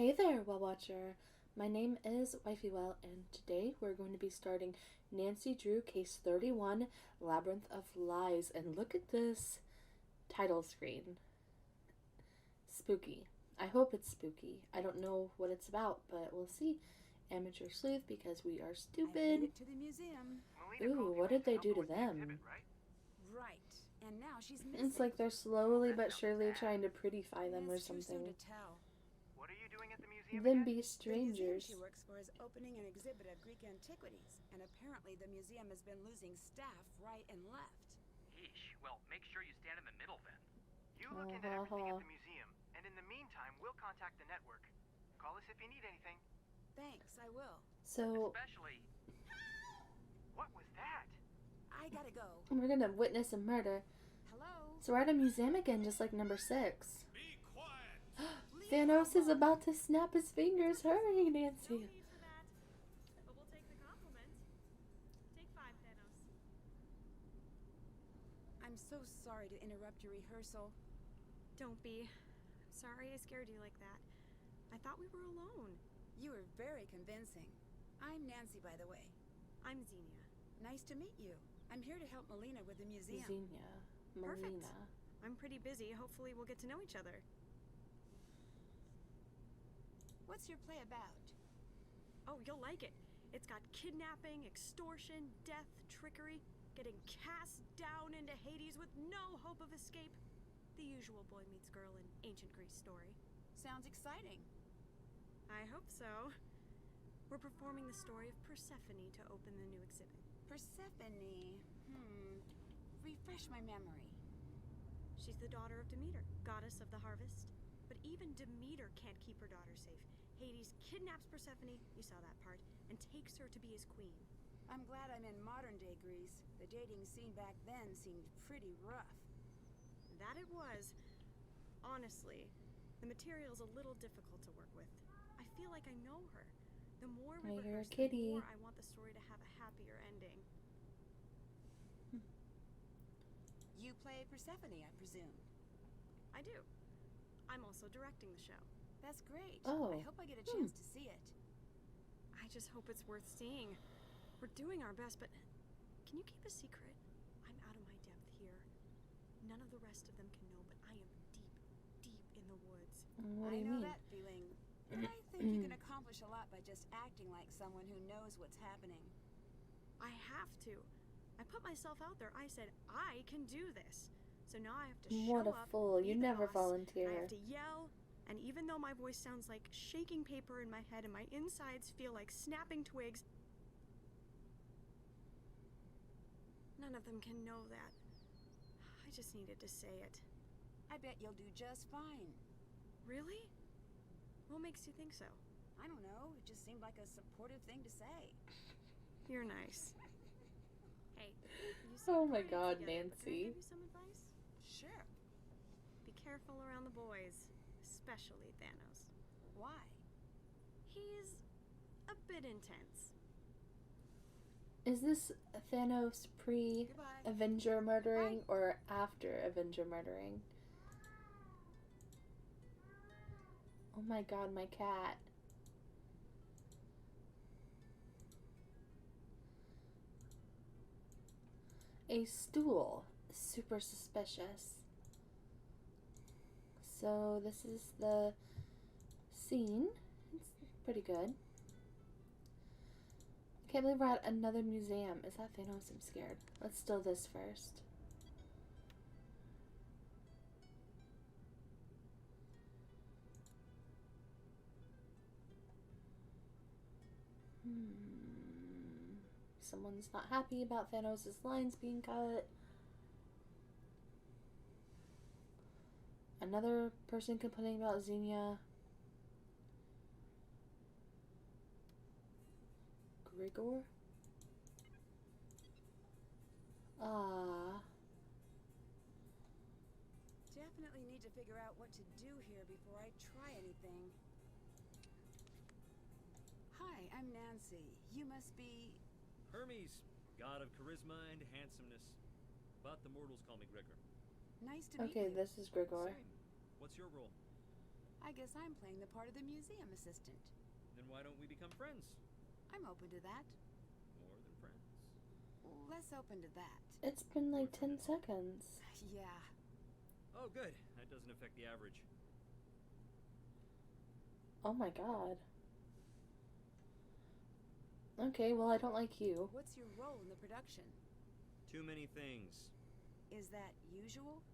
Hey there, Well Watcher. My name is Wifey and today we're going to be starting Nancy Drew Case 31, Labyrinth of Lies. And look at this title screen. Spooky. I hope it's spooky. I don't know what it's about, but we'll see. Amateur sleuth because we are I stupid. made it to the museum. Ooh, what did they do to them? Right. And now she's missing. It's like they're slowly but surely trying to prettify them or It's too soon to something. tell. What are you doing at the museum Then again? be The museum strangers. she works for is opening an exhibit of Greek antiquities, and apparently the museum has been losing staff right and left. Yeesh. Well, make sure you stand in the middle then. You look into everything at the museum, and in the meantime, we'll contact the network. Call us if you need anything. Thanks, I will. So Especially... What was that? I gotta go. we're gonna witness a murder. Hello? So we're at a museum again, just like number 6. Be quiet! Thanos is about to snap his fingers. Hurry, No Nancy. need for that. But we'll take the compliment. Take 5, Thanos. I'm so sorry to interrupt your rehearsal. Don't be. I'm sorry I scared you like that. I thought we were alone. You were very convincing. I'm Nancy, by the way. I'm Xenia. Nice to meet you. I'm here to help Melina with the museum. Xenia. Perfect. Melina. I'm pretty busy. Hopefully we'll get to know each other. What's your play about? Oh, you'll like it. It's got kidnapping, extortion, death, trickery, getting cast down into Hades with no hope of escape. The usual boy meets girl in ancient Greece story. Sounds exciting. I hope so. We're performing the story of Persephone to open the new exhibit. Persephone. Refresh my memory. She's the daughter of Demeter, goddess of the harvest. But even Demeter can't keep her daughter safe. Hades kidnaps Persephone, you saw that part, and takes her to be his queen. I'm glad I'm in modern-day Greece. The dating scene back then seemed pretty rough. That it was. Honestly, the material's a little difficult to work with. I feel like I know her. The more we I hear a rehearse, kitty. the more I want the story to have a happier ending. You play Persephone, I presume. I do. I'm also directing the show. That's great. Oh. I hope I get a chance to see it. I just hope it's worth seeing. We're doing our best, but can you keep a secret? I'm out of my depth here. None of the rest of them can know, but I am deep, deep in the woods. What do I you know mean? that feeling. But I think you can accomplish a lot by just acting like someone who knows what's happening. I have to. I put myself out there. I said, I can do this. So now I have to show What a up, fool. be You the never boss. volunteer. I have to yell, and even though my voice sounds like shaking paper in my head and my insides feel like snapping twigs, none of them can know that. I just needed to say it. I bet you'll do just fine. Really? What makes you think so? I don't know. It just seemed like a supportive thing to say. You're nice. Hey, you Oh seem my great God, together, but can I Nancy. give you some advice? Sure. Be careful around the boys, especially Thanos. Why? He's a bit intense. Is this Thanos Goodbye. pre-Avenger murdering or after Avenger murdering? Oh my God, my cat. A stool. Super suspicious. So this is the scene. It's pretty good. I can't believe we're at another museum. Is that Thanos? I'm scared. Let's steal this first. Someone's not happy about Thanos' lines being cut. Another person complaining about Xenia. Grigor? Ah. Definitely need to figure out what to do here before I try anything. Hi, I'm Nancy. You must be... Hermes, god of charisma and handsomeness. But the mortals call me Gregor. Nice to meet Okay, you. this is Grigor. Same. What's your role? I guess I'm playing the part of the museum assistant. Then why don't we become friends? I'm open to that. More than friends. Less open to that. It's been like 10 seconds. Yeah. Oh, good. That doesn't affect the average. Oh my god. Okay, well, I don't like you. What's your role in the production? Too many things. Is that usual?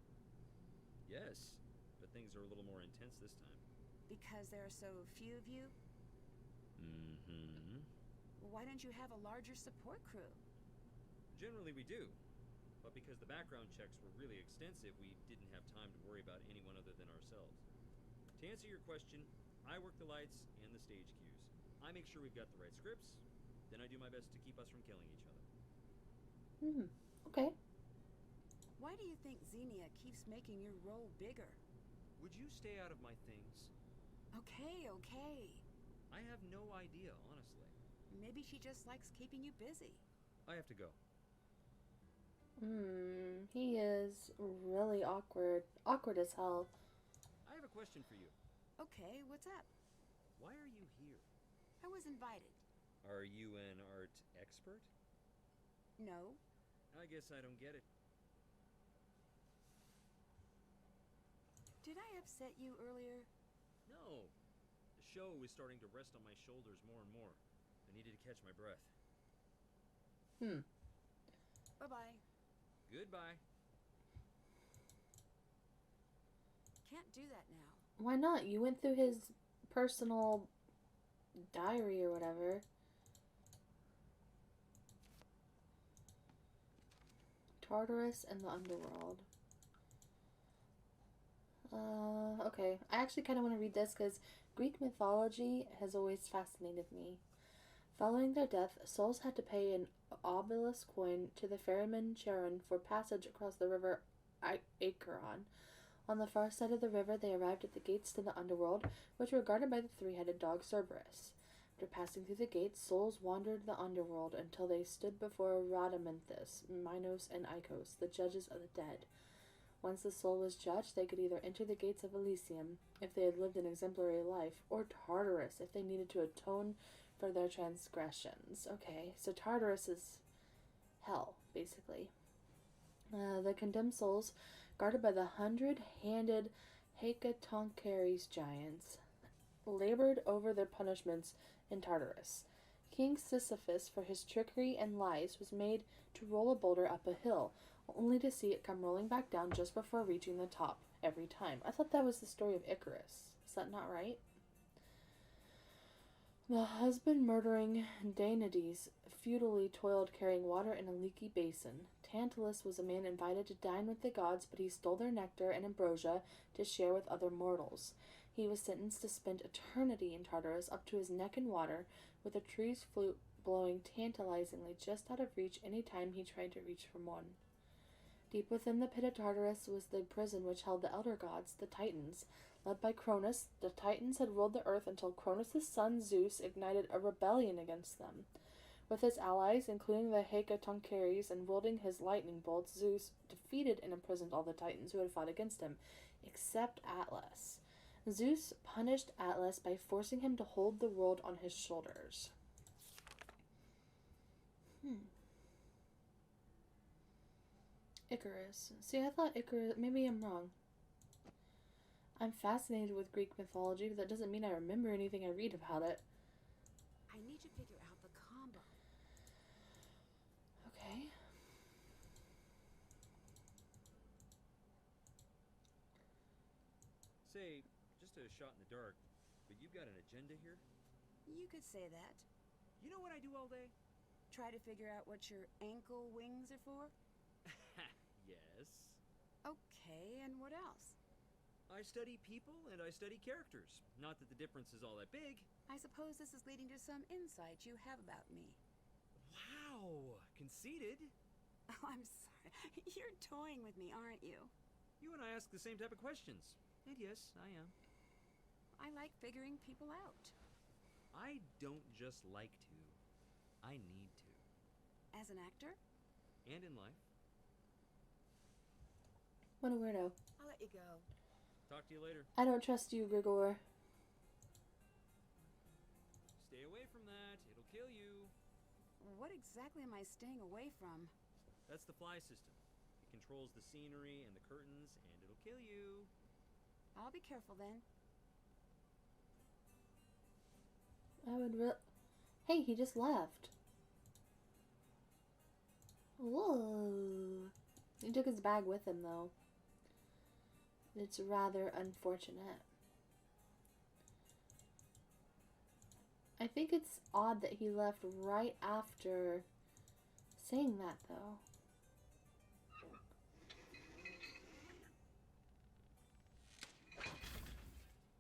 Yes, but things are a little more intense this time. Because there are so few of you? Mm-hmm. Well, why don't you have a larger support crew? Generally we do. But because the background checks were really extensive, we didn't have time to worry about anyone other than ourselves. To answer your question, I work the lights and the stage cues. I make sure we've got the right scripts, then I do my best to keep us from killing each other. Okay. Why do you think Xenia keeps making your role bigger? Would you stay out of my things? Okay. I have no idea, honestly. Maybe she just likes keeping you busy. I have to go. He is really awkward. Awkward as hell. I have a question for you. Okay, what's up? Why are you here? I was invited. Are you an art expert? No. I guess I don't get it. Did I upset you earlier? No. The show was starting to rest on my shoulders more and more. I needed to catch my breath. Bye-bye. Goodbye. Can't do that now. Why not? You went through his personal diary or whatever. Tartarus and the Underworld. Okay. I actually kind of want to read this because Greek mythology has always fascinated me. Following their death, souls had to pay an obelisk coin to the ferryman Charon for passage across the river Acheron. On the far side of the river, they arrived at the gates to the Underworld, which were guarded by the three-headed dog Cerberus. After passing through the gates, souls wandered the Underworld until they stood before Rhadamanthus, Minos, and Icos, the judges of the dead. Once the soul was judged, they could either enter the gates of Elysium, if they had lived an exemplary life, or Tartarus, if they needed to atone for their transgressions. Okay, so Tartarus is hell, basically. The condemned souls, guarded by the 100-handed Hecatoncheires giants, labored over their punishments in Tartarus. King Sisyphus, for his trickery and lies, was made to roll a boulder up a hill, only to see it come rolling back down just before reaching the top every time. I thought that was the story of Icarus. Is that not right? The husband-murdering Danaides futilely toiled carrying water in a leaky basin. Tantalus was a man invited to dine with the gods, but he stole their nectar and ambrosia to share with other mortals. He was sentenced to spend eternity in Tartarus, up to his neck in water, with a tree's flute blowing tantalizingly just out of reach any time he tried to reach for one. Deep within the pit of Tartarus was the prison which held the elder gods, the Titans. Led by Cronus, the Titans had ruled the earth until Cronus' son Zeus ignited a rebellion against them. With his allies, including the Hecatoncheires, and wielding his lightning bolts, Zeus defeated and imprisoned all the Titans who had fought against him, except Atlas. Zeus punished Atlas by forcing him to hold the world on his shoulders. Icarus. See, I thought Icarus... Maybe I'm wrong. I'm fascinated with Greek mythology, but that doesn't mean I remember anything I read about it. I need to figure out the combo. Okay. Say, just a shot in the dark, but you've got an agenda here? You could say that. You know what I do all day? Try to figure out what your ankle wings are for? Yes. Okay, and what else? I study people and I study characters. Not that the difference is all that big. I suppose this is leading to some insight you have about me. Wow, conceited. Oh, I'm sorry. You're toying with me, aren't you? You and I ask the same type of questions. And yes, I am. I like figuring people out. I don't just like to. I need to. As an actor? And in life. What a weirdo. I'll let you go. Talk to you later. I don't trust you, Grigor. Stay away from that. It'll kill you. What exactly am I staying away from? That's the fly system. It controls the scenery and the curtains, and it'll kill you. I'll be careful then. I would Hey, he just left. Whoa. He took his bag with him, though. It's rather unfortunate. I think it's odd that he left right after saying that, though.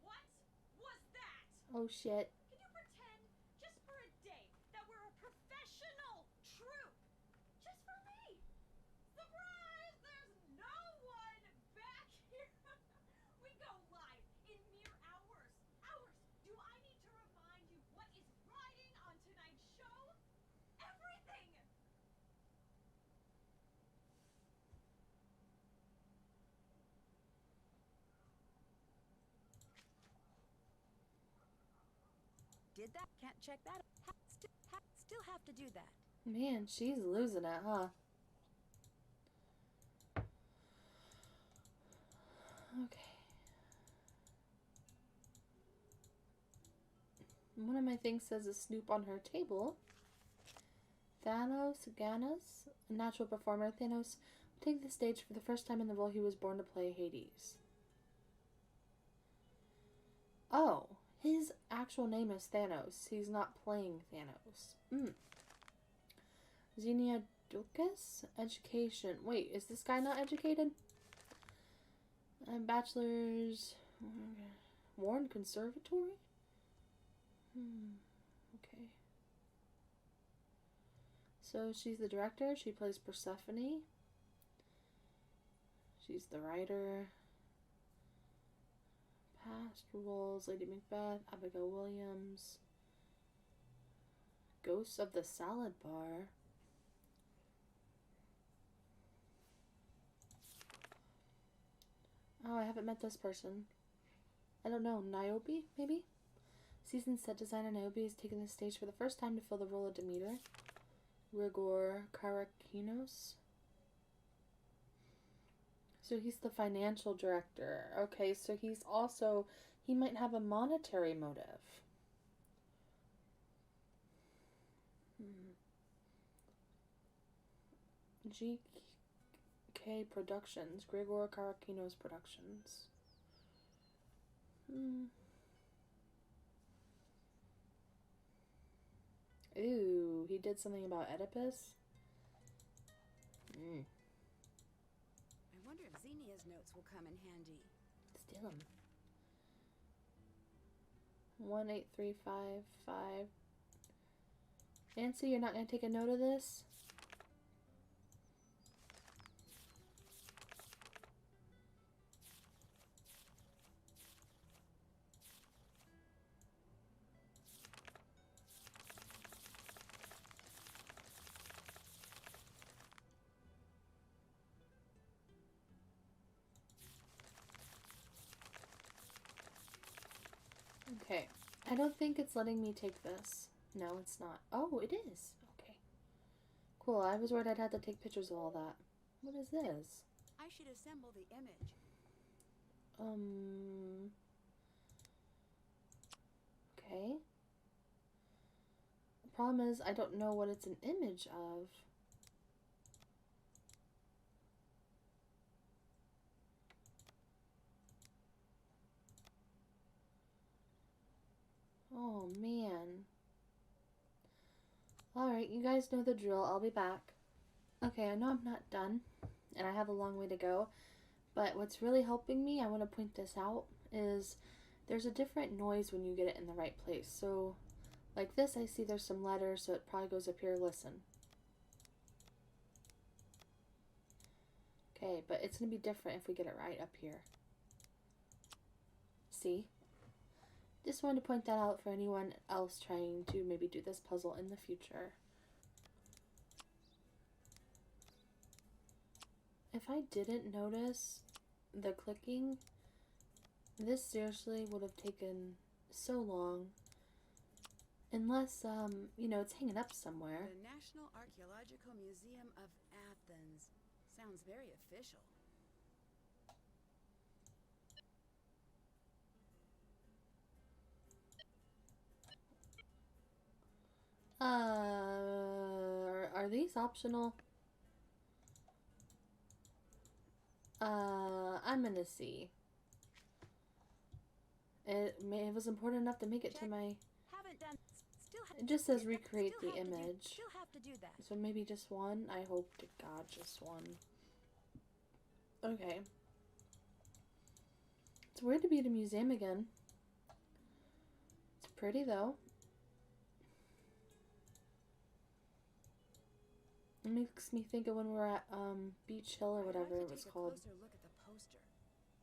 What was that? Oh, shit. Can you pretend, just for a day, that we're a professional troupe? Just for me! Surprise! There's no one back here! We go live in mere hours. Hours! Do I need to remind you what is riding on tonight's show? Everything! Did that? Can't check that. Still have to do that. Man, she's losing it, huh? Okay. One of my things says a snoop on her table. Thanos Ganas, a natural performer. Thanos will take the stage for the first time in the role he was born to play, Hades. Oh, his actual name is Thanos. He's not playing Thanos. Xenia Ducas? Education. Wait, is this guy not educated? Bachelor's... Warren Conservatory? Okay. So she's the director. She plays Persephone. She's the writer. Past roles: Lady Macbeth, Abigail Williams, Ghosts of the Salad Bar. Oh, I haven't met this person. I don't know. Niobe, maybe? Seasoned set designer Niobe has taken the stage for the first time to fill the role of Demeter. Rigor Karakinos. So he's the financial director. Okay, so he's also... He might have a monetary motive. GK Productions. Grigor Karakinos Productions. Ooh, he did something about Oedipus? I wonder if Xenia's notes will come in handy. Steal them. 18355. Nancy, you're not going to take a note of this? Okay. I don't think it's letting me take this. No, it's not. Oh, it is. Okay. Cool. I was worried I'd have to take pictures of all that. What is this? I should assemble the image. Okay. The problem is I don't know what it's an image of. Oh, man. Alright, you guys know the drill. I'll be back. Okay, I know I'm not done, and I have a long way to go, but what's really helping me, I want to point this out, is there's a different noise when you get it in the right place. So, like this, I see there's some letters, so it probably goes up here. Listen. Okay, but it's going to be different if we get it right up here. See? Just wanted to point that out for anyone else trying to maybe do this puzzle in the future. If I didn't notice the clicking, This seriously would have taken so long. Unless, it's hanging up somewhere. The National Archaeological Museum of Athens. Sounds very official. Are these optional? I'm gonna see. It was important enough to make it to my... Haven't done. It just says recreate the image. Still have to do that. So maybe just one? I hope to God just one. Okay. It's weird to be at a museum again. It's pretty though. It makes me think of when we were at Beach Hill or whatever it was called. Closer look at the poster.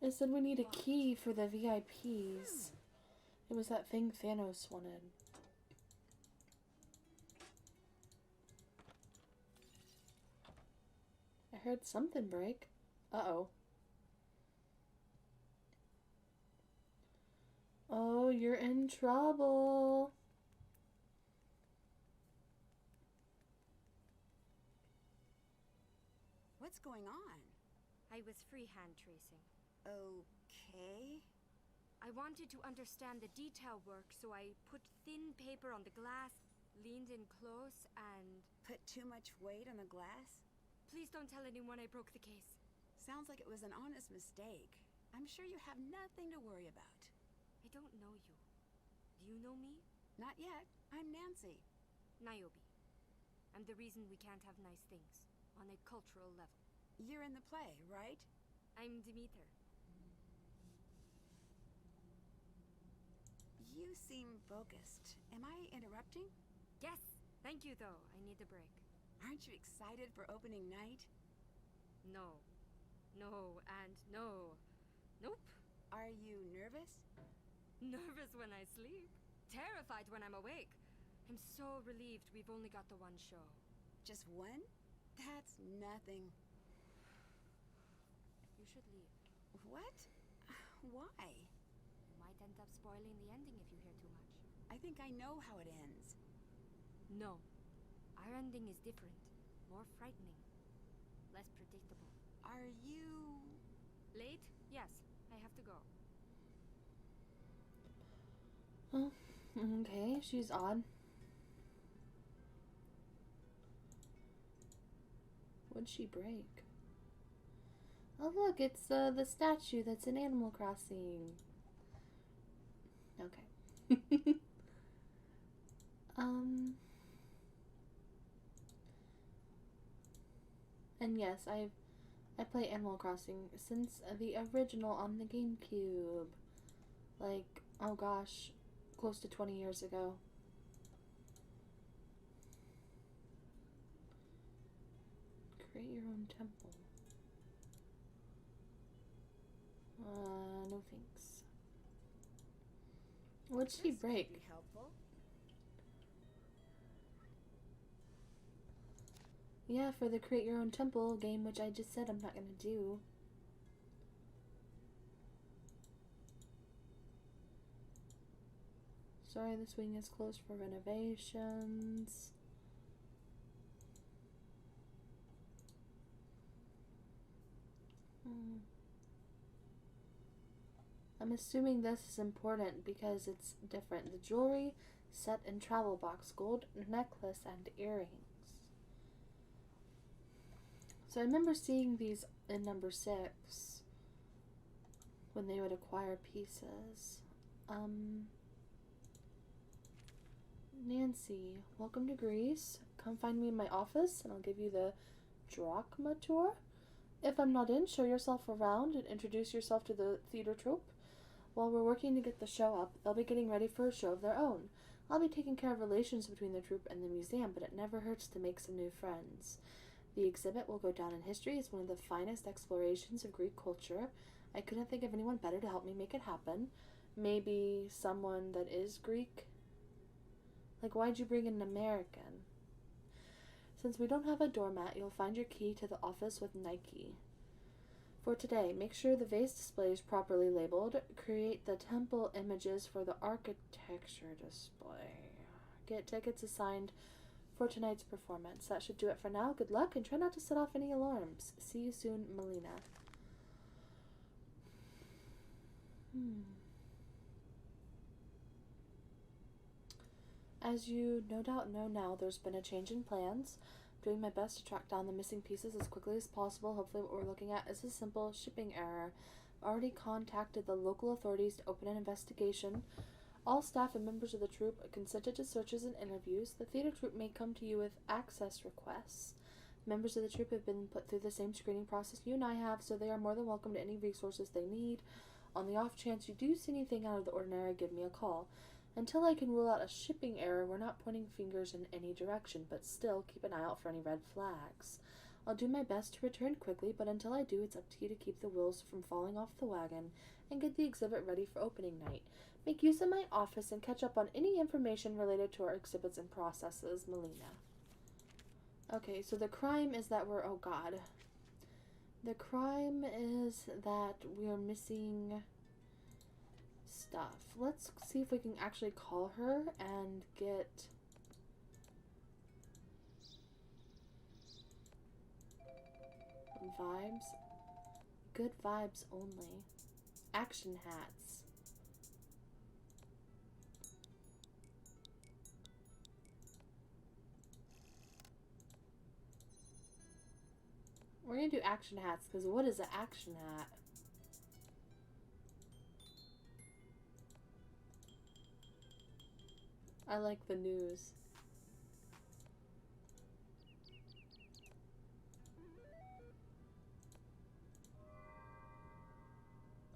It said we need a key for the VIPs. It was that thing Thanos wanted. I heard something break. Uh-oh. Oh, you're in trouble. What's going on? I was freehand tracing. Okay. I wanted to understand the detail work, so I put thin paper on the glass, leaned in close, and... Put too much weight on the glass? Please don't tell anyone I broke the case. Sounds like it was an honest mistake. I'm sure you have nothing to worry about. I don't know you. Do you know me? Not yet. I'm Nancy. Niobe. I'm the reason we can't have nice things, on a cultural level. You're in the play, right? I'm Demeter. You seem focused. Am I interrupting? Yes! Thank you, though. I need a break. Aren't you excited for opening night? No. No, and no. Nope. Are you nervous? Nervous when I sleep. Terrified when I'm awake. I'm so relieved we've only got the one show. Just one? That's nothing. You should leave. What? Why? You might end up spoiling the ending if you hear too much. I think I know how it ends. No. Our ending is different. More frightening. Less predictable. Are you... Late? Yes. I have to go. Oh, okay. She's odd. What'd she break? Oh look, it's the statue that's in Animal Crossing. Okay. And yes, I play Animal Crossing since the original on the GameCube. Like, oh gosh, close to 20 years ago. Create your own temple. No thanks. What'd she This could break? be helpful. Yeah, for the Create Your Own Temple game, which I just said I'm not gonna do. Sorry, this wing is closed for renovations. I'm assuming this is important because it's different. The jewelry, set and travel box, gold necklace, and earrings. So I remember seeing these in number 6 when they would acquire pieces. Nancy, welcome to Greece. Come find me in my office and I'll give you the drachma tour. If I'm not in, show yourself around and introduce yourself to the theater troupe. While we're working to get the show up, they'll be getting ready for a show of their own. I'll be taking care of relations between the troupe and the museum, but it never hurts to make some new friends. The exhibit will go down in history as one of the finest explorations of Greek culture. I couldn't think of anyone better to help me make it happen. Maybe someone that is Greek? Like, why'd you bring an American? Since we don't have a doormat, you'll find your key to the office with Nike. For today, make sure the vase display is properly labeled. Create the temple images for the architecture display. Get tickets assigned for tonight's performance. That should do it for now. Good luck and try not to set off any alarms. See you soon, Melina. As you no doubt know now, there's been a change in plans. Doing my best to track down the missing pieces as quickly as possible. Hopefully what we're looking at is a simple shipping error. Already contacted the local authorities to open an investigation. All staff and members of the troupe consented to searches and interviews. The theater troupe may come to you with access requests. Members of the troupe have been put through the same screening process you and I have, so they are more than welcome to any resources they need. On the off chance you do see anything out of the ordinary, give me a call. Until I can rule out a shipping error, we're not pointing fingers in any direction, but still keep an eye out for any red flags. I'll do my best to return quickly, but until I do, it's up to you to keep the wheels from falling off the wagon and get the exhibit ready for opening night. Make use of my office and catch up on any information related to our exhibits and processes, Melina. Okay, so the crime is that we're... oh god. The crime is that we're missing... stuff. Let's see if we can actually call her and get vibes. Good vibes only. Action hats. We're gonna do action hats because what is an action hat? I like the news.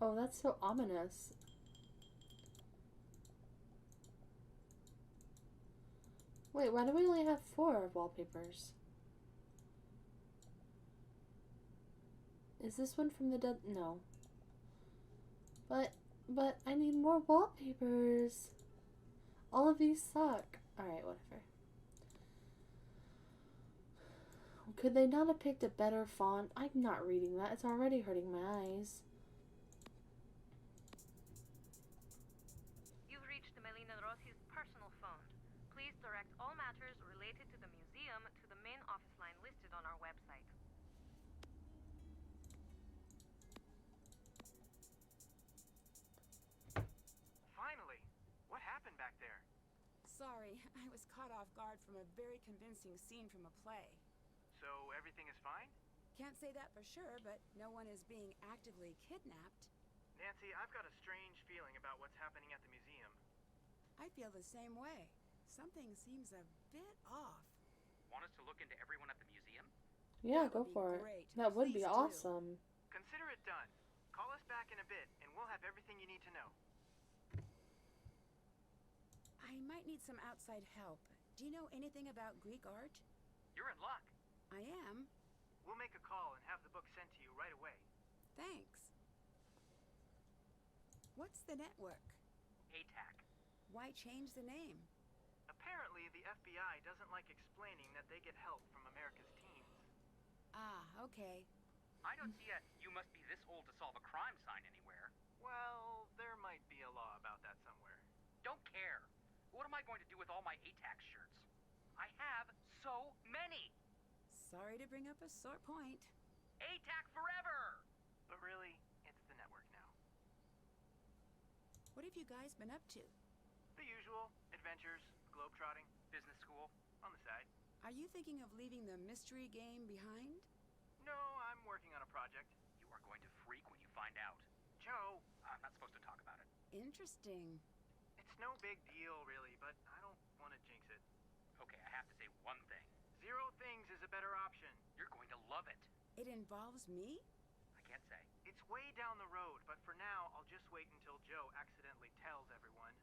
Oh, that's so ominous. Wait, why do we only have 4 wallpapers? Is this one from the dead? No. But I need more wallpapers. All of these suck. Alright, whatever. Could they not have picked a better font? I'm not reading that. It's already hurting my eyes. You've reached Melina Rossi's personal phone. Please direct all matters related to the museum to the main office line listed on our website. Finally! What happened back there? Sorry, I was caught off guard from a very convincing scene from a play. So everything is fine? Can't say that for sure, but no one is being actively kidnapped. Nancy, I've got a strange feeling about what's happening at the museum. I feel the same way. Something seems a bit off. Want us to look into everyone at the museum? Yeah, That go would be for it. great. That would be Please do. awesome. Consider it done. Call us back in a bit, and we'll have everything you need to know. I might need some outside help. Do you know anything about Greek art? You're in luck. I am. We'll make a call and have the book sent to you right away. Thanks. What's the network? ATAC. Why change the name? Apparently, the FBI doesn't like explaining that they get help from America's teens. Ah, okay. I don't see a "you must be this old to solve a crime" sign anywhere. Well, there might be a law about that somewhere. Don't care. What am I going to do with all my ATAC shirts? I have so many. Sorry to bring up a sore point. ATAC forever! But really, it's the network now. What have you guys been up to? The usual. Adventures, globetrotting, Business school. on the side. Are you thinking of leaving the mystery game behind? No, I'm working on a project. You are going to freak when you find out. Joe, I'm not supposed to talk about it. Interesting. it's no big deal, really, but I don't want to jinx it. Okay, I have to say one thing. 0 things is a better option. You're going to love it. It involves me? I can't say. It's way down the road, but for now, I'll just wait until Joe accidentally tells everyone.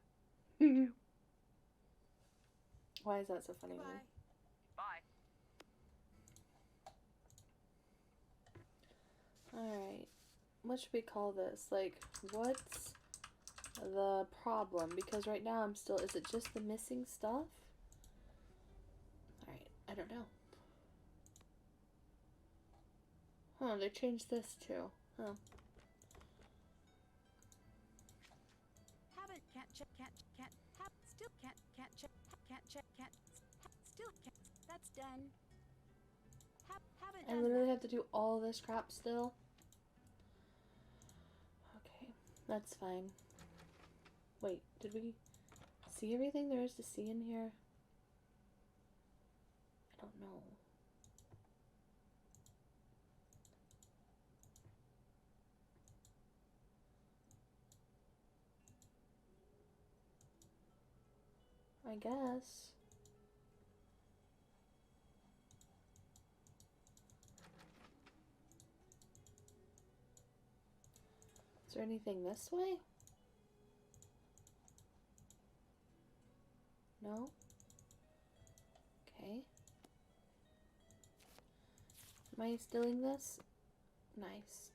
Why is that so funny to me? Goodbye. Bye. Alright. What should we call this? Like, what's the problem? Because right now I'm still... Is it just the missing stuff? Alright, I don't know. Huh, they changed this too. Oh. Haven't, can't check, can't, have, still can't check, still can't. That's done. Haven't I done literally that. have to do all this crap still? Okay, that's fine. Wait, did we see everything there is to see in here? I don't know. I guess. Is there anything this way? No? Okay. Am I stealing this? Nice.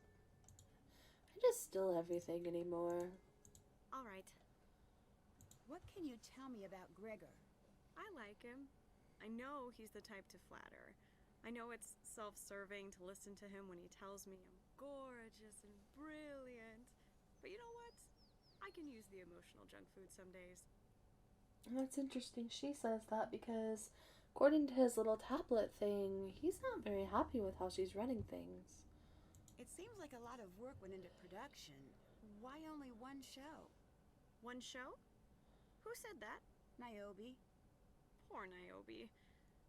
I just steal everything anymore. All right. What can you tell me about Gregor? I like him. I know he's the type to flatter. I know it's self-serving to listen to him when he tells me I'm gorgeous and brilliant. But you know what? I can use the emotional junk food some days. That's interesting she says that because according to his little tablet thing, he's not very happy with how she's running things. It seems like a lot of work went into production. Why only one show? One show? Who said that? Niobe. Poor Niobe.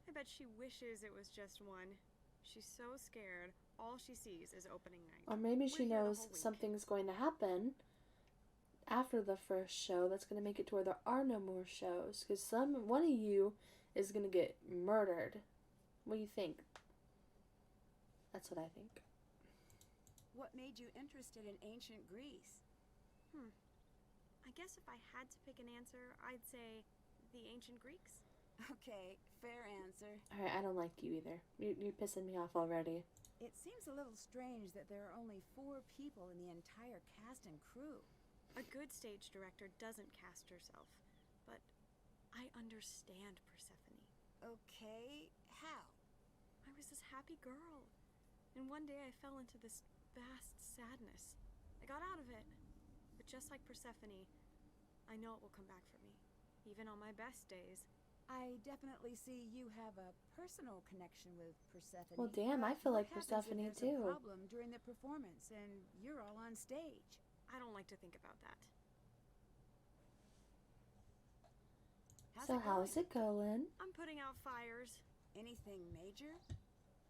I bet she wishes it was just one. She's so scared, all she sees is opening night. Or maybe she We're here the knows whole week. something's going to happen after the first show that's going to make it to where there are no more shows. Because one of you is going to get murdered. What do you think? That's what I think. What made you interested in ancient Greece? I guess if I had to pick an answer, I'd say the ancient Greeks. Okay, fair answer. Alright, I don't like you either. You're pissing me off already. It seems a little strange that there are only 4 people in the entire cast and crew. A good stage director doesn't cast herself, but I understand Persephone. Okay, how? I was this happy girl, and one day I fell into this vast sadness. I got out of it, but just like Persephone, I know it will come back for me, even on my best days. I definitely see you have a personal connection with Persephone. Well, damn, I feel What like happens Persephone if there's too. a problem during the performance and you're all on stage? I don't like to think about that. How's it going? I'm putting out fires. Anything major?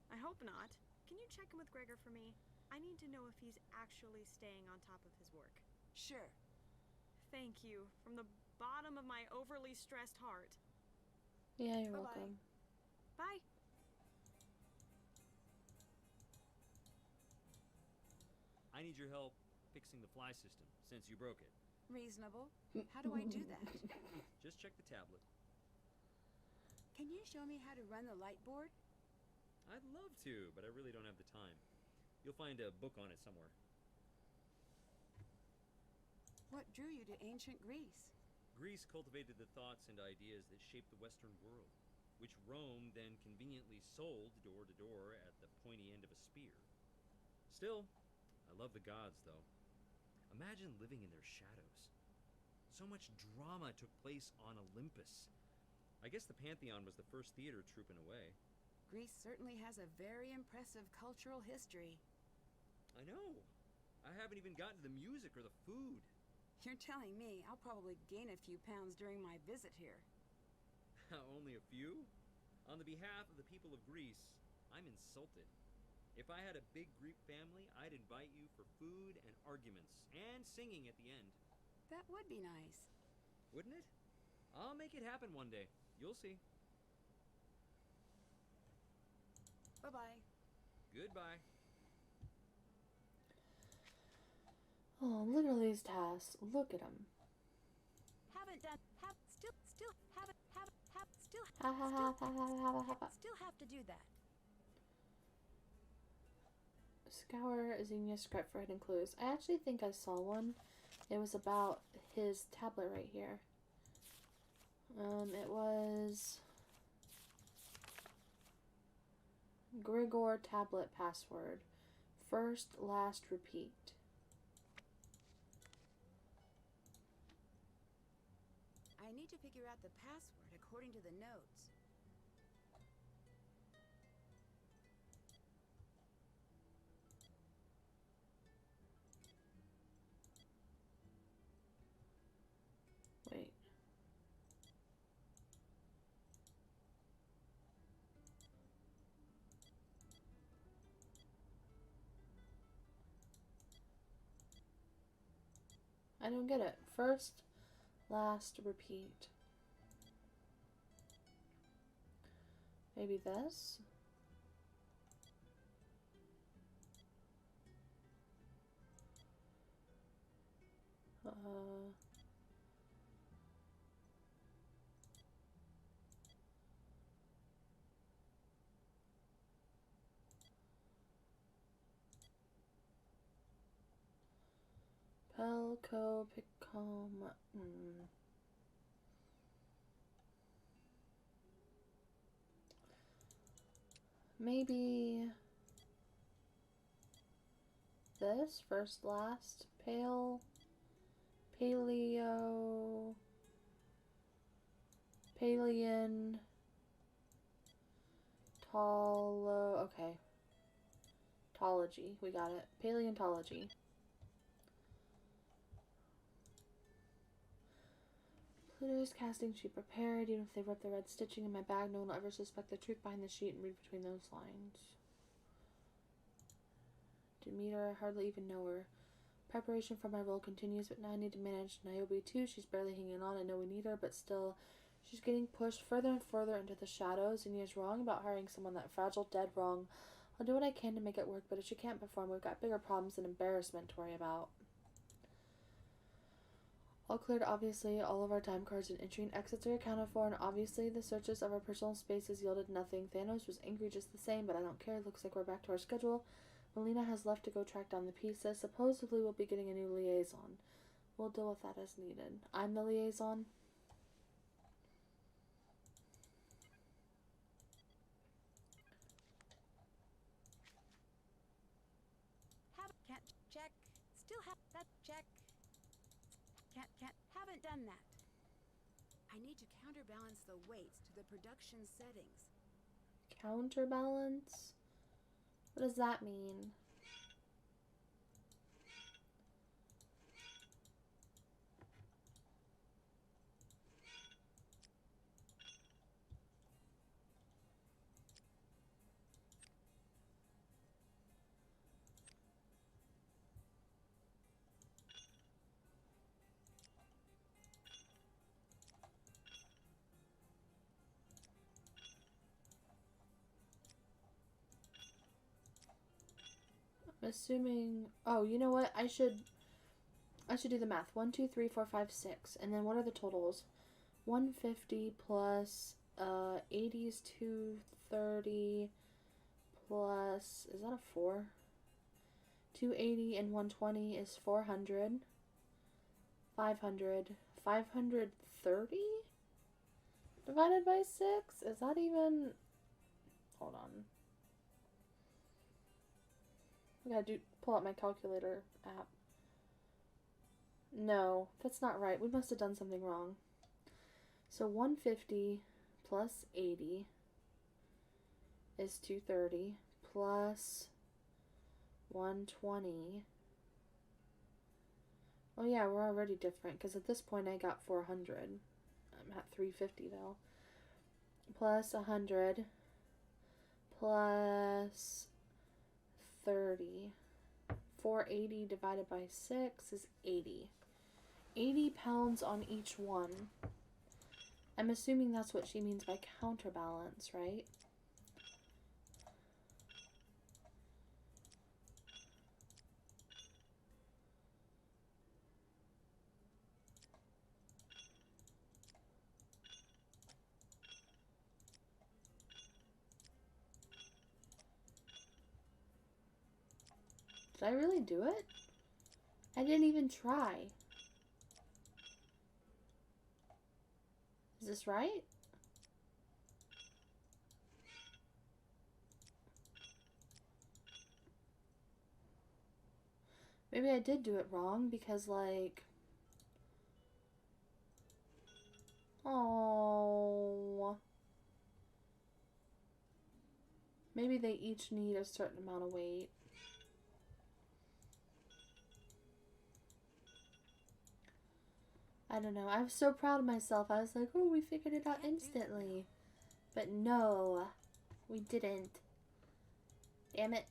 I hope not. Can you check in with Gregor for me? I need to know if he's actually staying on top of his work. Sure. Thank you, from the bottom of my overly stressed heart. Yeah, you're Bye-bye. welcome. Bye. I need your help fixing the fly system, since you broke it. Reasonable. How do I do that? Just check the tablet. Can you show me how to run the light board? I'd love to, but I really don't have the time. You'll find a book on it somewhere. What drew you to ancient Greece? Greece cultivated the thoughts and ideas that shaped the Western world, which Rome then conveniently sold door to door at the pointy end of a spear. Still, I love the gods, though. Imagine living in their shadows. So much drama took place on Olympus. I guess the Pantheon was the first theater troupe in a way. Greece certainly has a very impressive cultural history. I know. I haven't even gotten to the music or the food. You're telling me I'll probably gain a few pounds during my visit here. Only a few? On the behalf of the people of Greece, I'm insulted. If I had a big Greek family, I'd invite you for food and arguments, and singing at the end. That would be nice. Wouldn't it? I'll make it happen one day. You'll see. Bye-bye. Goodbye. Oh, look at all these tasks. Look at them. Haven't done. Still haven't. Ha ha ha ha ha ha ha. Still have to do that. Scour Xenia script for hidden clues. I actually think I saw one. It was about his tablet right here. It was Grigor tablet password First, last, repeat. I need to figure out the password according to the notes. Wait. I don't get it. First, last, repeat. Maybe this? Pelco, Picom. Maybe this? First, last, paleo, Paleon, okay. Tology, we got it. Paleontology. Pluto's casting sheet prepared. Even if they rip the red stitching in my bag, no one will ever suspect the truth behind the sheet and read between those lines. Demeter, I hardly even know her. Preparation for my role continues, but now I need to manage Niobe too. She's barely hanging on. I know we need her, but still, she's getting pushed further and further into the shadows, and he is wrong about hiring someone that fragile, dead wrong. I'll do what I can to make it work, but if she can't perform, we've got bigger problems and embarrassment to worry about. All cleared, obviously. All of our time cards and entry and exits are accounted for, and obviously the searches of our personal spaces yielded nothing. Thanos was angry just the same, but I don't care. Looks like we're back to our schedule. Melina has left to go track down the pieces. Supposedly we'll be getting a new liaison. We'll deal with that as needed. I'm the liaison. Can't check. Still have that check. Can't haven't done that. I need to counterbalance the weights to the production settings. Counterbalance? What does that mean? I'm assuming. Oh, you know what? I should do the math. 1, 2, 3, 4, 5, 6. And then what are the totals? 150 plus 80 is 230 plus, is that a 4? 280 and 120 is 400. 500. 530 divided by 6? Is that even... Hold on. I gotta pull out my calculator app. No, that's not right. We must have done something wrong. So 150 plus 80 is 230 plus 120. Oh yeah, we're already different because at this point I got 400. I'm at 350 though. Plus 100 plus 30. 480 divided by 6 is 80. 80 pounds on each one. I'm assuming that's what she means by counterbalance, right? Did I really do it? I didn't even try. Is this right? Maybe I did do it wrong because, like... Oh. Maybe they each need a certain amount of weight. I don't know. I was so proud of myself. I was like, oh, we figured it out instantly. But no, we didn't. Damn it.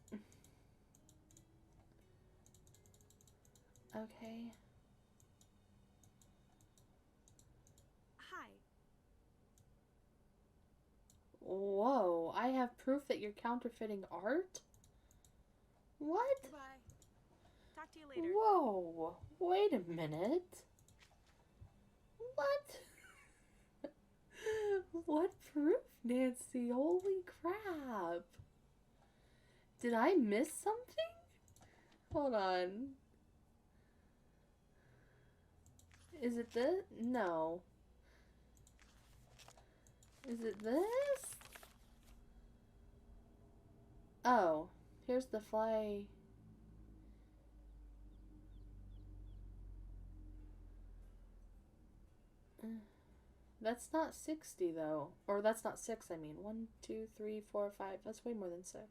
Okay. Hi. Whoa, I have proof that you're counterfeiting art? What? Bye. Talk to you later. Whoa, wait a minute. What? What proof, Nancy? Holy crap. Did I miss something? Hold on. Is it this? No. Is it this? Oh, here's the fly. That's not 60 though. Or that's not 6, I mean. 1, 2, 3, 4, 5. That's way more than 6.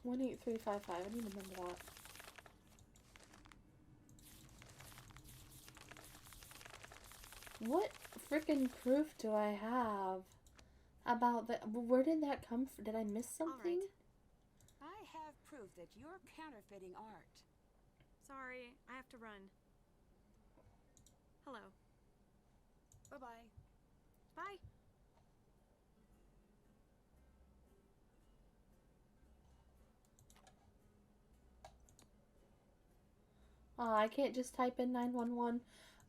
One, 8, 3, 5, 5. I need to remember that. What freaking proof do I have about that? Where did that come from? Did I miss something? I have proof that you're counterfeiting art. Sorry, I have to run. Hello. Bye-bye. Bye. Oh, I can't just type in 911.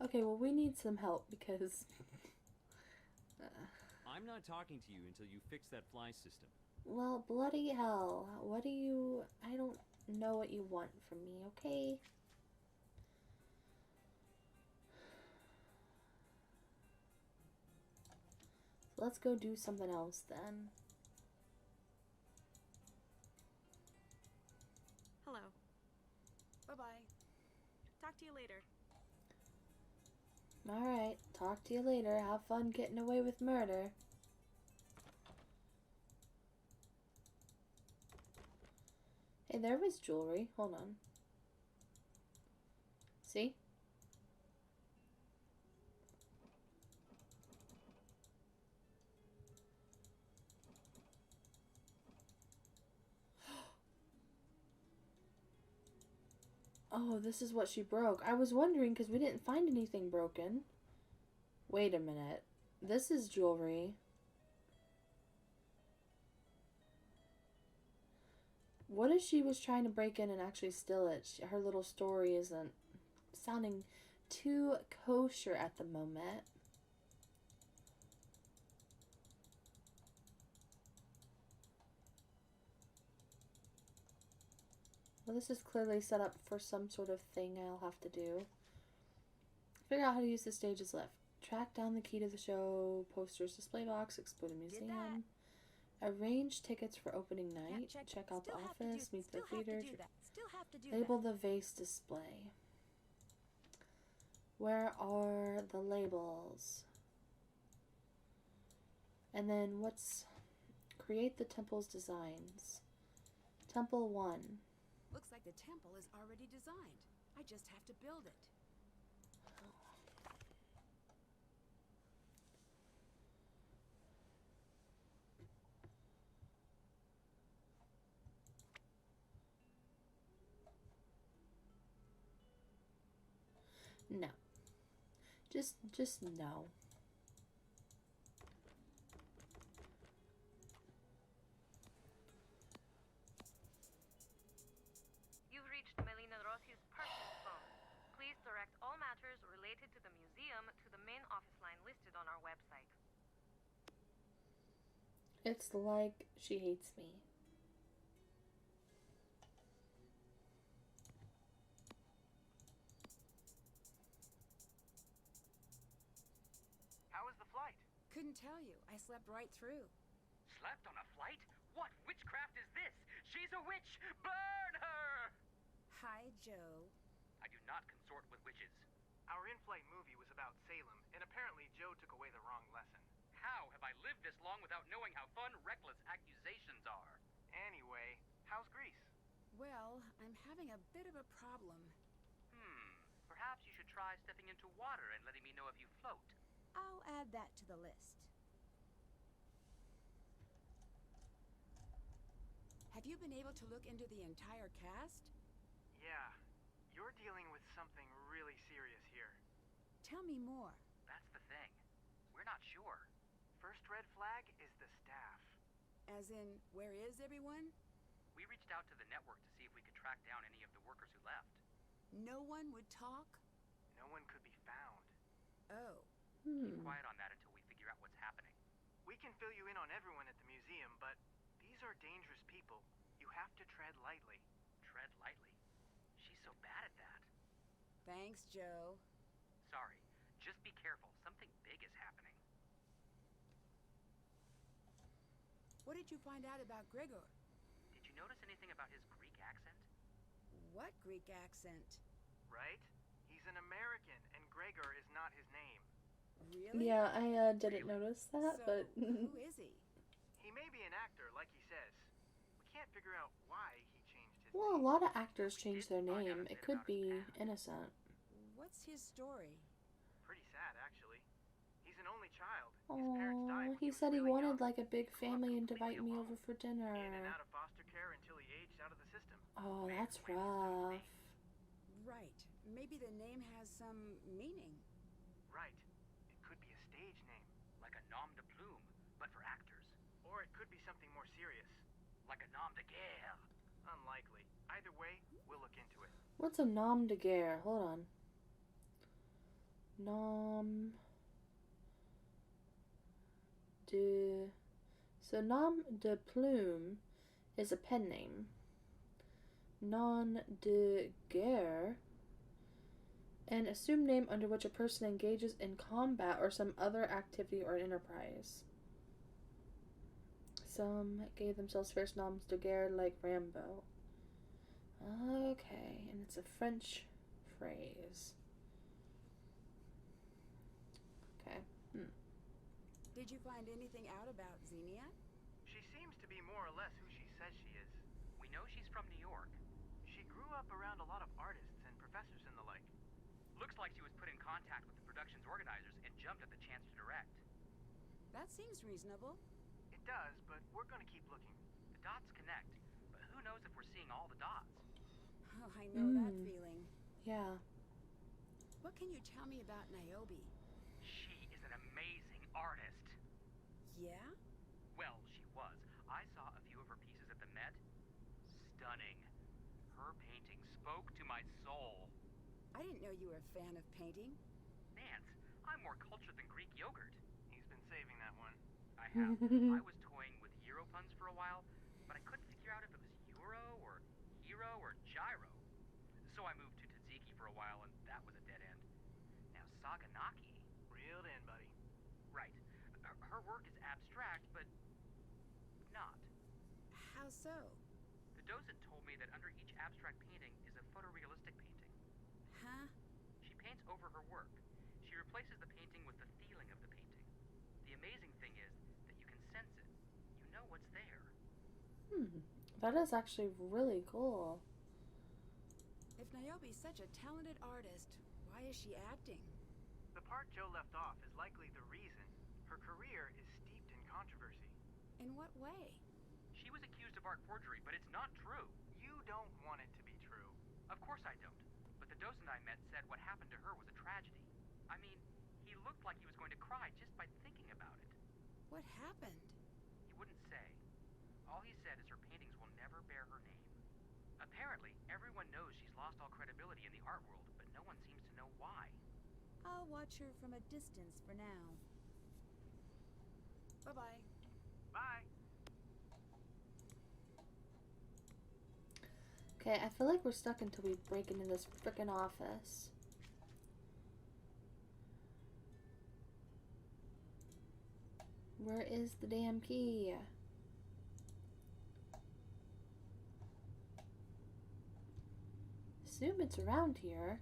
Okay, well, we need some help because... I'm not talking to you until you fix that fly system. Well, bloody hell. What do you... I don't know what you want from me, okay? Let's go do something else then. Hello. Bye-bye. Talk to you later. Alright, talk to you later. Have fun getting away with murder. Hey, there was jewelry. Hold on. See? Oh, this is what she broke. I was wondering because we didn't find anything broken. Wait a minute. This is jewelry. What if she was trying to break in and actually steal it? Her little story isn't sounding too kosher at the moment. Well, this is clearly set up for some sort of thing I'll have to do. Figure out how to use the stages left. Track down the key to the show, posters, display box, explore the museum. Arrange tickets for opening night. Check out the office, meet the theater. Label the vase display. Where are the labels? And then what's... Create the temple's designs. Temple 1. Looks like the temple is already designed. I just have to build it. No. Just no. You've reached Melina Rossi's personal phone. Please direct all matters related to the museum to the main office line listed on our website. It's like she hates me. didn't tell you. I slept right through. Slept on a flight? What witchcraft is this? She's a witch! Burn her! Hi, Joe. I do not consort with witches. Our in-flight movie was about Salem, and apparently Joe took away the wrong lesson. How have I lived this long without knowing how fun, reckless accusations are? Anyway, how's Greece? Well, I'm having a bit of a problem. Perhaps you should try stepping into water and letting me know if you float. I'll add that to the list. Have you been able to look into the entire cast? Yeah, you're dealing with something really serious here. Tell me more. That's the thing. We're not sure. First red flag is the staff. As in, where is everyone? We reached out to the network to see if we could track down any of the workers who left. No one would talk? No one could be found. Oh. Keep quiet on that until we figure out what's happening. We can fill you in on everyone at the museum, but these are dangerous people. You have to tread lightly. Tread lightly. She's so bad at that. Thanks, Joe. Sorry. Just be careful. Something big is happening. What did you find out about Gregor? Did you notice anything about his Greek accent? What Greek accent? Right? He's an American, and Gregor is not his name. Really? Yeah, I didn't notice that, So, but who is he? He may be an actor, like he says. We can't figure out why he changed his well, a name. lot of actors change their name. It could be innocent. What's his story? Pretty sad, actually. He's an only child. His parents died Oh, when he was said he really wanted young. like a big Grew up family and to completely invite me alone. over for dinner. In and out of foster care until he aged out of the system. Oh, Man, that's where is his rough. name? Right. Maybe the name has some meaning. Right. It could be a stage name. Like a nom de plume, but for actors. Or it could be something more serious. Like a nom de guerre. Unlikely. Either way, we'll look into it. What's a nom de guerre? Hold on. Nom de... So nom de plume is a pen name. Nom de guerre, an assumed name under which a person engages in combat or some other activity or enterprise. Some gave themselves first noms de guerre like Rambo. Okay, and it's a French phrase. Okay. Did you find anything out about Xenia? She seems to be more or less who she says she is. We know she's from New York. She grew up around a lot of artists and professors and the like. Looks like she was put in contact with the production's organizers and jumped at the chance to direct. That seems reasonable. It does, but we're gonna keep looking. The dots connect, but who knows if we're seeing all the dots? Oh, I know that feeling. Yeah. What can you tell me about Niobe? She is an amazing artist. Yeah? Well, she was. I saw a few of her pieces at the Met. Stunning. Her painting spoke to my soul. I didn't know you were a fan of painting. Nance, I'm more cultured than Greek yogurt. He's been saving that one. I have. I was toying with Euro puns for a while, but I couldn't figure out if it was Euro or Hero or Gyro. So I moved to Tzatziki for a while, and that was a dead end. Now Saganaki. Reeled in, buddy. Right. Her work is abstract, but not. How so? The docent told me that under each abstract painting is a photorealistic painting. Huh? She paints over her work. She replaces the painting with the feeling of the painting. The amazing thing is that you can sense it. You know what's there. That is actually really cool. If Niobe's such a talented artist, why is she acting? The part Joe left off is likely the reason. Her career is steeped in controversy. In what way? She was accused of art forgery, but it's not true. You don't want it to be true. Of course I don't. But the docent I met said what happened to her was a tragedy. I mean, he looked like he was going to cry just by thinking about it. What happened? He wouldn't say. All he said is her paintings will never bear her name. Apparently, everyone knows she's lost all credibility in the art world, but no one seems to know why. I'll watch her from a distance for now. Bye-bye. Bye. Okay, I feel like we're stuck until we break into this frickin' office. Where is the damn key? Assume it's around here.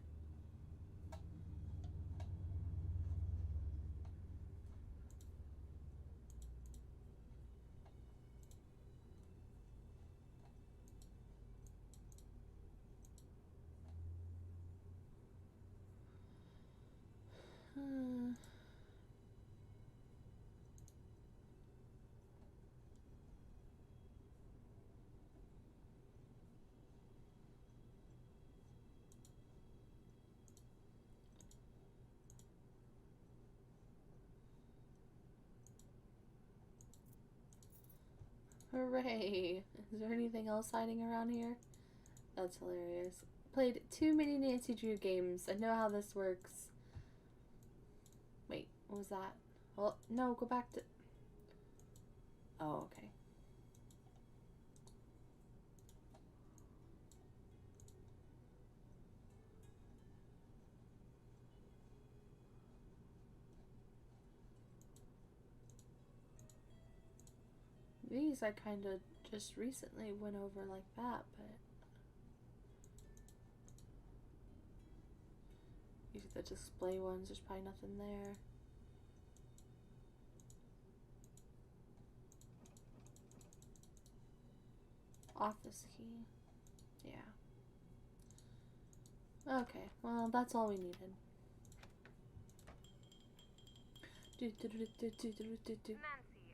Hooray! Is there anything else hiding around here? That's hilarious. Played too many Nancy Drew games. I know how this works. Wait, what was that? Well, no, go back to... Oh, okay. These I kind of just recently went over like that, but... These are the display ones, there's probably nothing there. Office key. Yeah. Okay, well, that's all we needed. Nancy,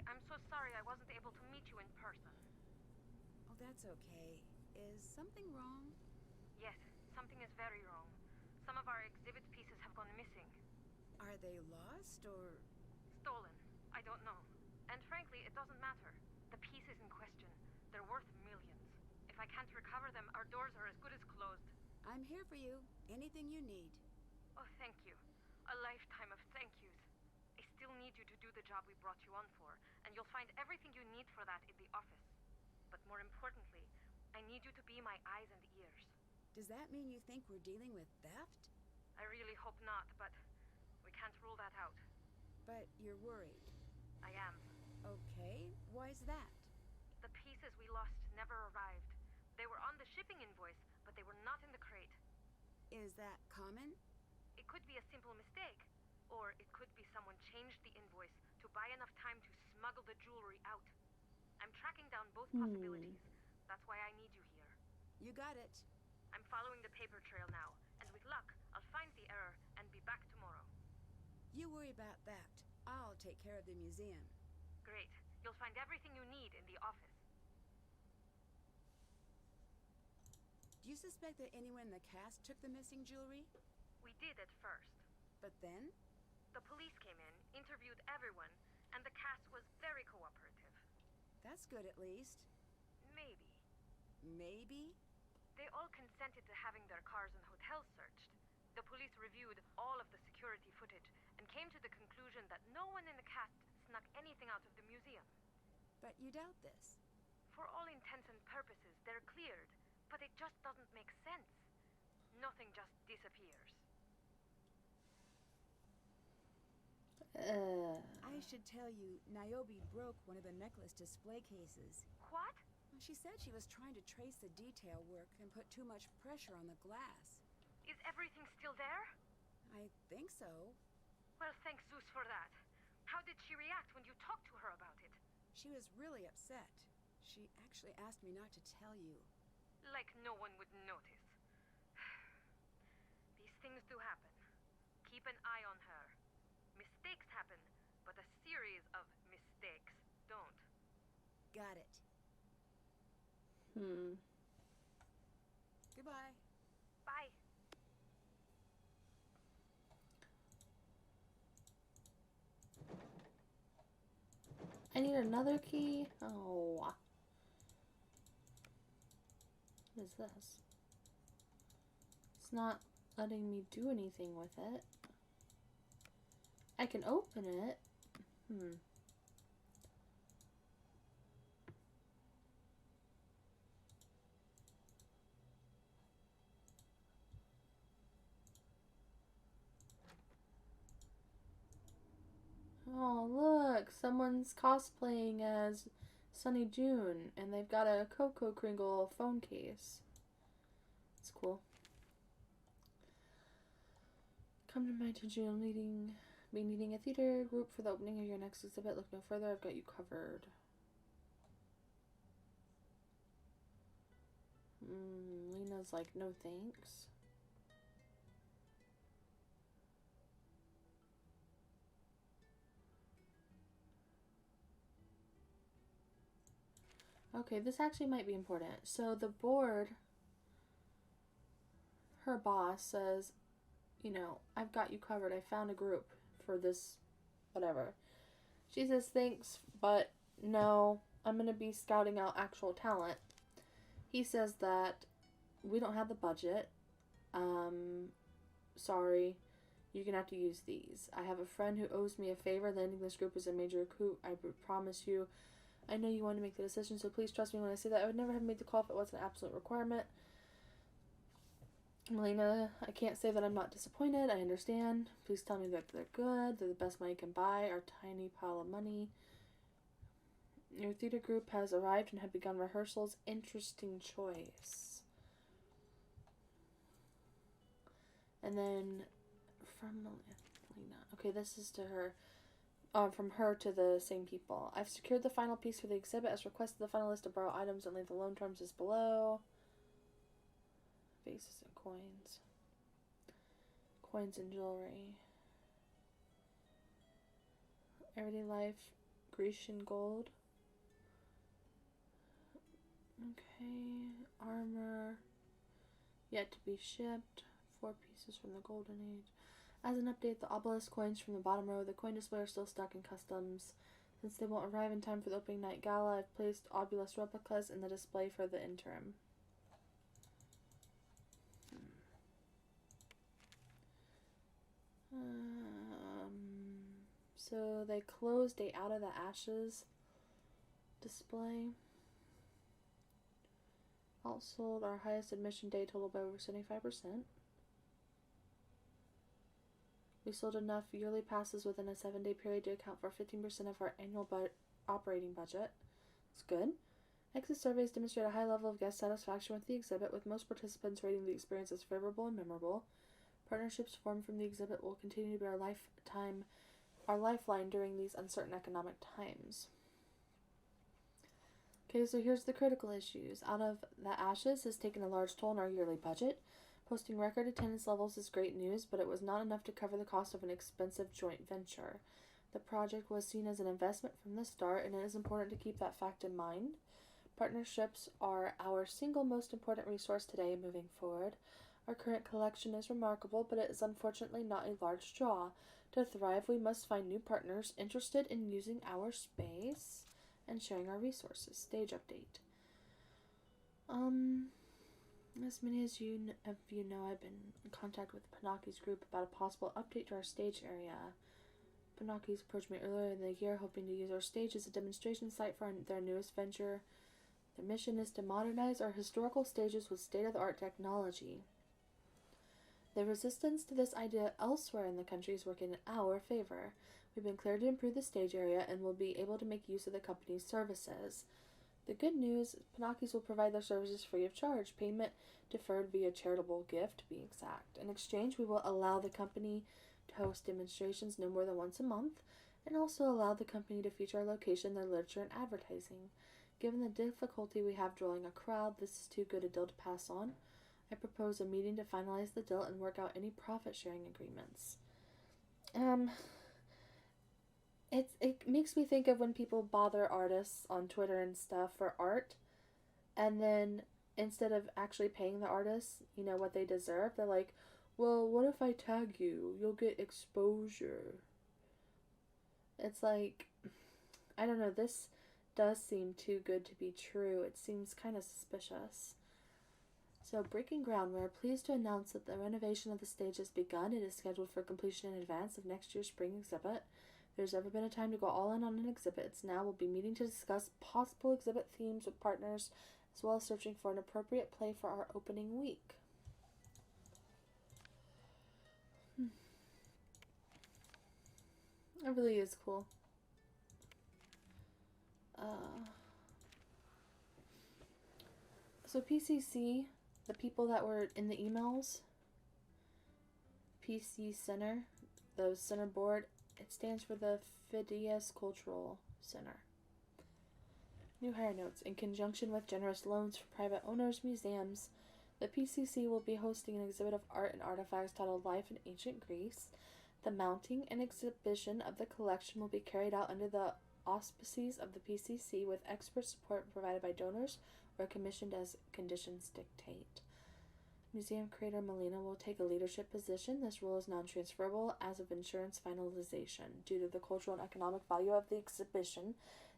I'm so sorry I wasn't able to meet you in person. Oh, that's okay. Is something wrong? Yes, something is very wrong. Some of our exhibit pieces have gone missing. Are they lost or... Stolen. I don't know. And frankly, it doesn't matter. The pieces in question, they're worth millions. If I can't recover them, our doors are as good as closed. I'm here for you. Anything you need. Oh, thank you. A lifetime of thank yous. I still need you to do the job we brought you on for, and you'll find everything you need for that in the office. But more importantly, I need you to be my eyes and ears. Does that mean you think we're dealing with theft? I really hope not, but we can't rule that out. But you're worried. I am. Okay, why's that? The pieces we lost never arrived. They were on the shipping invoice, but they were not in the crate. Is that common? It could be a simple mistake, or it could be someone changed the invoice to buy enough time to smuggle the jewelry out. I'm tracking down both possibilities. That's why I need you here. You got it. I'm following the paper trail now, and with luck, I'll find the error and be back tomorrow. You worry about that. I'll take care of the museum. Great. You'll find everything you need in the office. Do you suspect that anyone in the cast took the missing jewelry? We did at first. But then? The police came in, interviewed everyone, and the cast was very cooperative. That's good at least. Maybe. Maybe? They all consented to having their cars and hotels searched. The police reviewed all of the security footage and came to the conclusion that no one in the cast snuck anything out of the museum. But you doubt this. For all intents and purposes, they're cleared, but it just doesn't make sense. Nothing just disappears. I should tell you, Niobe broke one of the necklace display cases. What? She said she was trying to trace the detail work and put too much pressure on the glass. Is everything still there? I think so. Well, thank Zeus for that. How did she react when you talked to her about it? She was really upset. She actually asked me not to tell you. Like no one would notice. These things do happen. Keep an eye on her. Mistakes happen, but a series of mistakes don't. Got it. Goodbye. Bye. I need another key. Oh. What is this? It's not letting me do anything with it. I can open it. Oh, look, someone's cosplaying as Sunny June, and they've got a Coco Kringle phone case. It's cool. Come to my June meeting. Be needing a theater group for the opening of your next exhibit. Look no further, I've got you covered. Lena's like, no thanks. Okay, this actually might be important. So the board, her boss says, you know, I've got you covered. I found a group for this, whatever. She says, thanks, but no, I'm going to be scouting out actual talent. He says that we don't have the budget. Sorry, you're going to have to use these. I have a friend who owes me a favor. Landing this group is a major coup. I promise you. I know you want to make the decision, so please trust me when I say that. I would never have made the call if it wasn't an absolute requirement. Melina, I can't say that I'm not disappointed. I understand. Please tell me that they're good. They're the best money can buy. Our tiny pile of money. Your theater group has arrived and have begun rehearsals. Interesting choice. And then from Melina. Okay, this is to her. From her to the same people. I've secured the final piece for the exhibit. As requested, the final list of borrow items and leave the loan terms is below. Vases and coins. Coins and jewelry. Everyday life. Grecian gold. Okay. Armor. Yet to be shipped. 4 pieces from the Golden Age. As an update, the obelisk coins from the bottom row of the coin display are still stuck in customs. Since they won't arrive in time for the opening night gala, I've placed obelisk replicas in the display for the interim. So they closed a Out of the Ashes display. Outsold our highest admission day total by over 75%. We sold enough yearly passes within a 7-day period to account for 15% of our annual operating budget. It's good. Exit surveys demonstrate a high level of guest satisfaction with the exhibit, with most participants rating the experience as favorable and memorable. Partnerships formed from the exhibit will continue to be our lifeline during these uncertain economic times. Okay, so here's the critical issues. Out of the Ashes has taken a large toll on our yearly budget. Posting record attendance levels is great news, but it was not enough to cover the cost of an expensive joint venture. The project was seen as an investment from the start, and it is important to keep that fact in mind. Partnerships are our single most important resource today moving forward. Our current collection is remarkable, but it is unfortunately not a large draw. To thrive, we must find new partners interested in using our space and sharing our resources. Stage update. As many of you know, I've been in contact with Panaki's group about a possible update to our stage area. Panaki's approached me earlier in the year, hoping to use our stage as a demonstration site for their newest venture. Their mission is to modernize our historical stages with state-of-the-art technology. The resistance to this idea elsewhere in the country is working in our favor. We've been cleared to improve the stage area and will be able to make use of the company's services. The good news, Panaki's will provide their services free of charge, payment deferred via charitable gift, to be exact. In exchange, we will allow the company to host demonstrations no more than once a month, and also allow the company to feature our location, their literature, and advertising. Given the difficulty we have drawing a crowd, this is too good a deal to pass on. I propose a meeting to finalize the deal and work out any profit-sharing agreements. It makes me think of when people bother artists on Twitter and stuff for art, and then instead of actually paying the artists, you know, what they deserve, they're like, well, what if I tag you? You'll get exposure. It's like, I don't know, this does seem too good to be true. It seems kind of suspicious. So, breaking ground, we are pleased to announce that the renovation of the stage has begun. It is scheduled for completion in advance of next year's spring exhibit. If there's ever been a time to go all in on an exhibit, it's now. We'll be meeting to discuss possible exhibit themes with partners, as well as searching for an appropriate play for our opening week. It really is cool. So PCC, the people that were in the emails, PC Center, the center board, it stands for the Phidias Cultural Center. New hire notes. In conjunction with generous loans for private owners, museums, the PCC will be hosting an exhibit of art and artifacts titled Life in Ancient Greece. The mounting and exhibition of the collection will be carried out under the auspices of the PCC with expert support provided by donors or commissioned as conditions dictate. Museum curator Melina will take a leadership position. This role is non-transferable as of insurance finalization. Due to the cultural and economic value of the exhibition,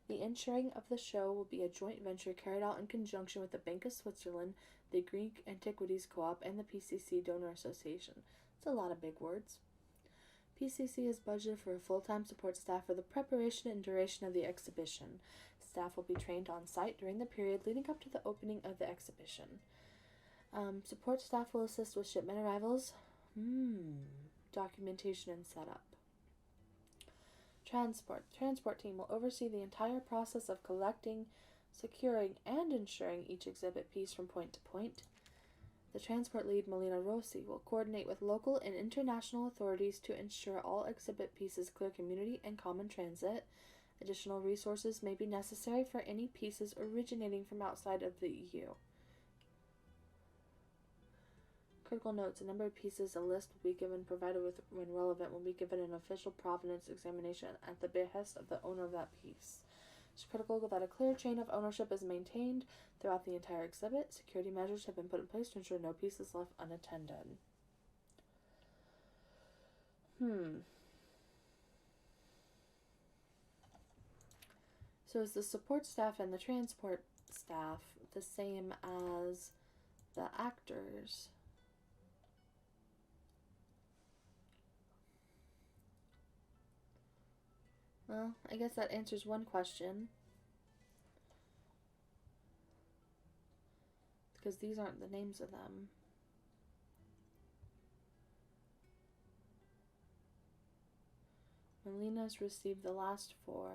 the insuring of the show will be a joint venture carried out in conjunction with the Bank of Switzerland, the Greek Antiquities Co-op, and the PCC Donor Association. It's a lot of big words. PCC has budgeted for a full-time support staff for the preparation and duration of the exhibition. Staff will be trained on site during the period leading up to the opening of the exhibition. Support staff will assist with shipment arrivals, documentation, and setup. Transport team will oversee the entire process of collecting, securing, and insuring each exhibit piece from point to point. The transport lead, Melina Rossi, will coordinate with local and international authorities to ensure all exhibit pieces clear community and common transit. Additional resources may be necessary for any pieces originating from outside of the EU. Critical notes. A number of pieces, a list will be given, provided with, when relevant, will be given an official provenance examination at the behest of the owner of that piece. It's critical that a clear chain of ownership is maintained throughout the entire exhibit. Security measures have been put in place to ensure no piece is left unattended. So is the support staff and the transport staff the same as the actors? Well, I guess that answers one question. Because these aren't the names of them. Melina's received the last 4.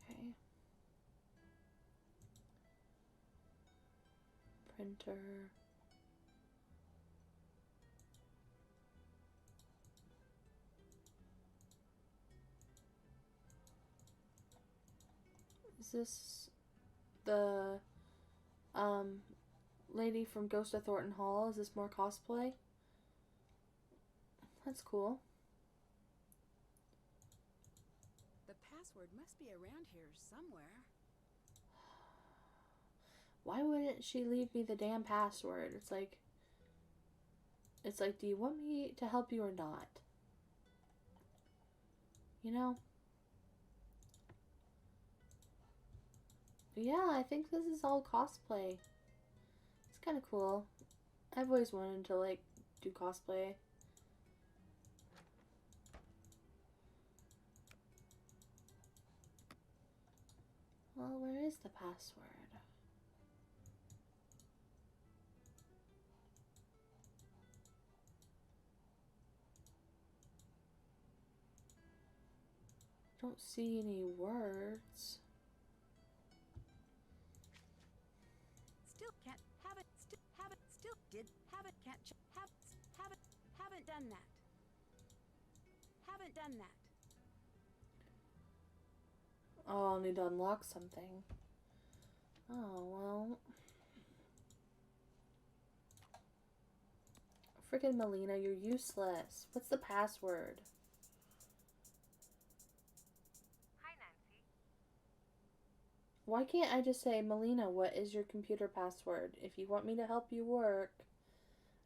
Okay. Printer. Is this the lady from Ghost of Thornton Hall? Is this more cosplay? That's cool. The password must be around here somewhere. Why wouldn't she leave me the damn password? It's like, do you want me to help you or not? You know? Yeah, I think this is all cosplay. It's kind of cool. I've always wanted to, like, do cosplay. Well, where is the password? Don't see any words. Still can't have it. Still have it. Still did have it. Can't haven't done that. Haven't done that. Oh, I'll need to unlock something. Oh, well. Frickin' Melina, you're useless. What's the password? Hi, Nancy. Why can't I just say, Melina, what is your computer password? If you want me to help you work,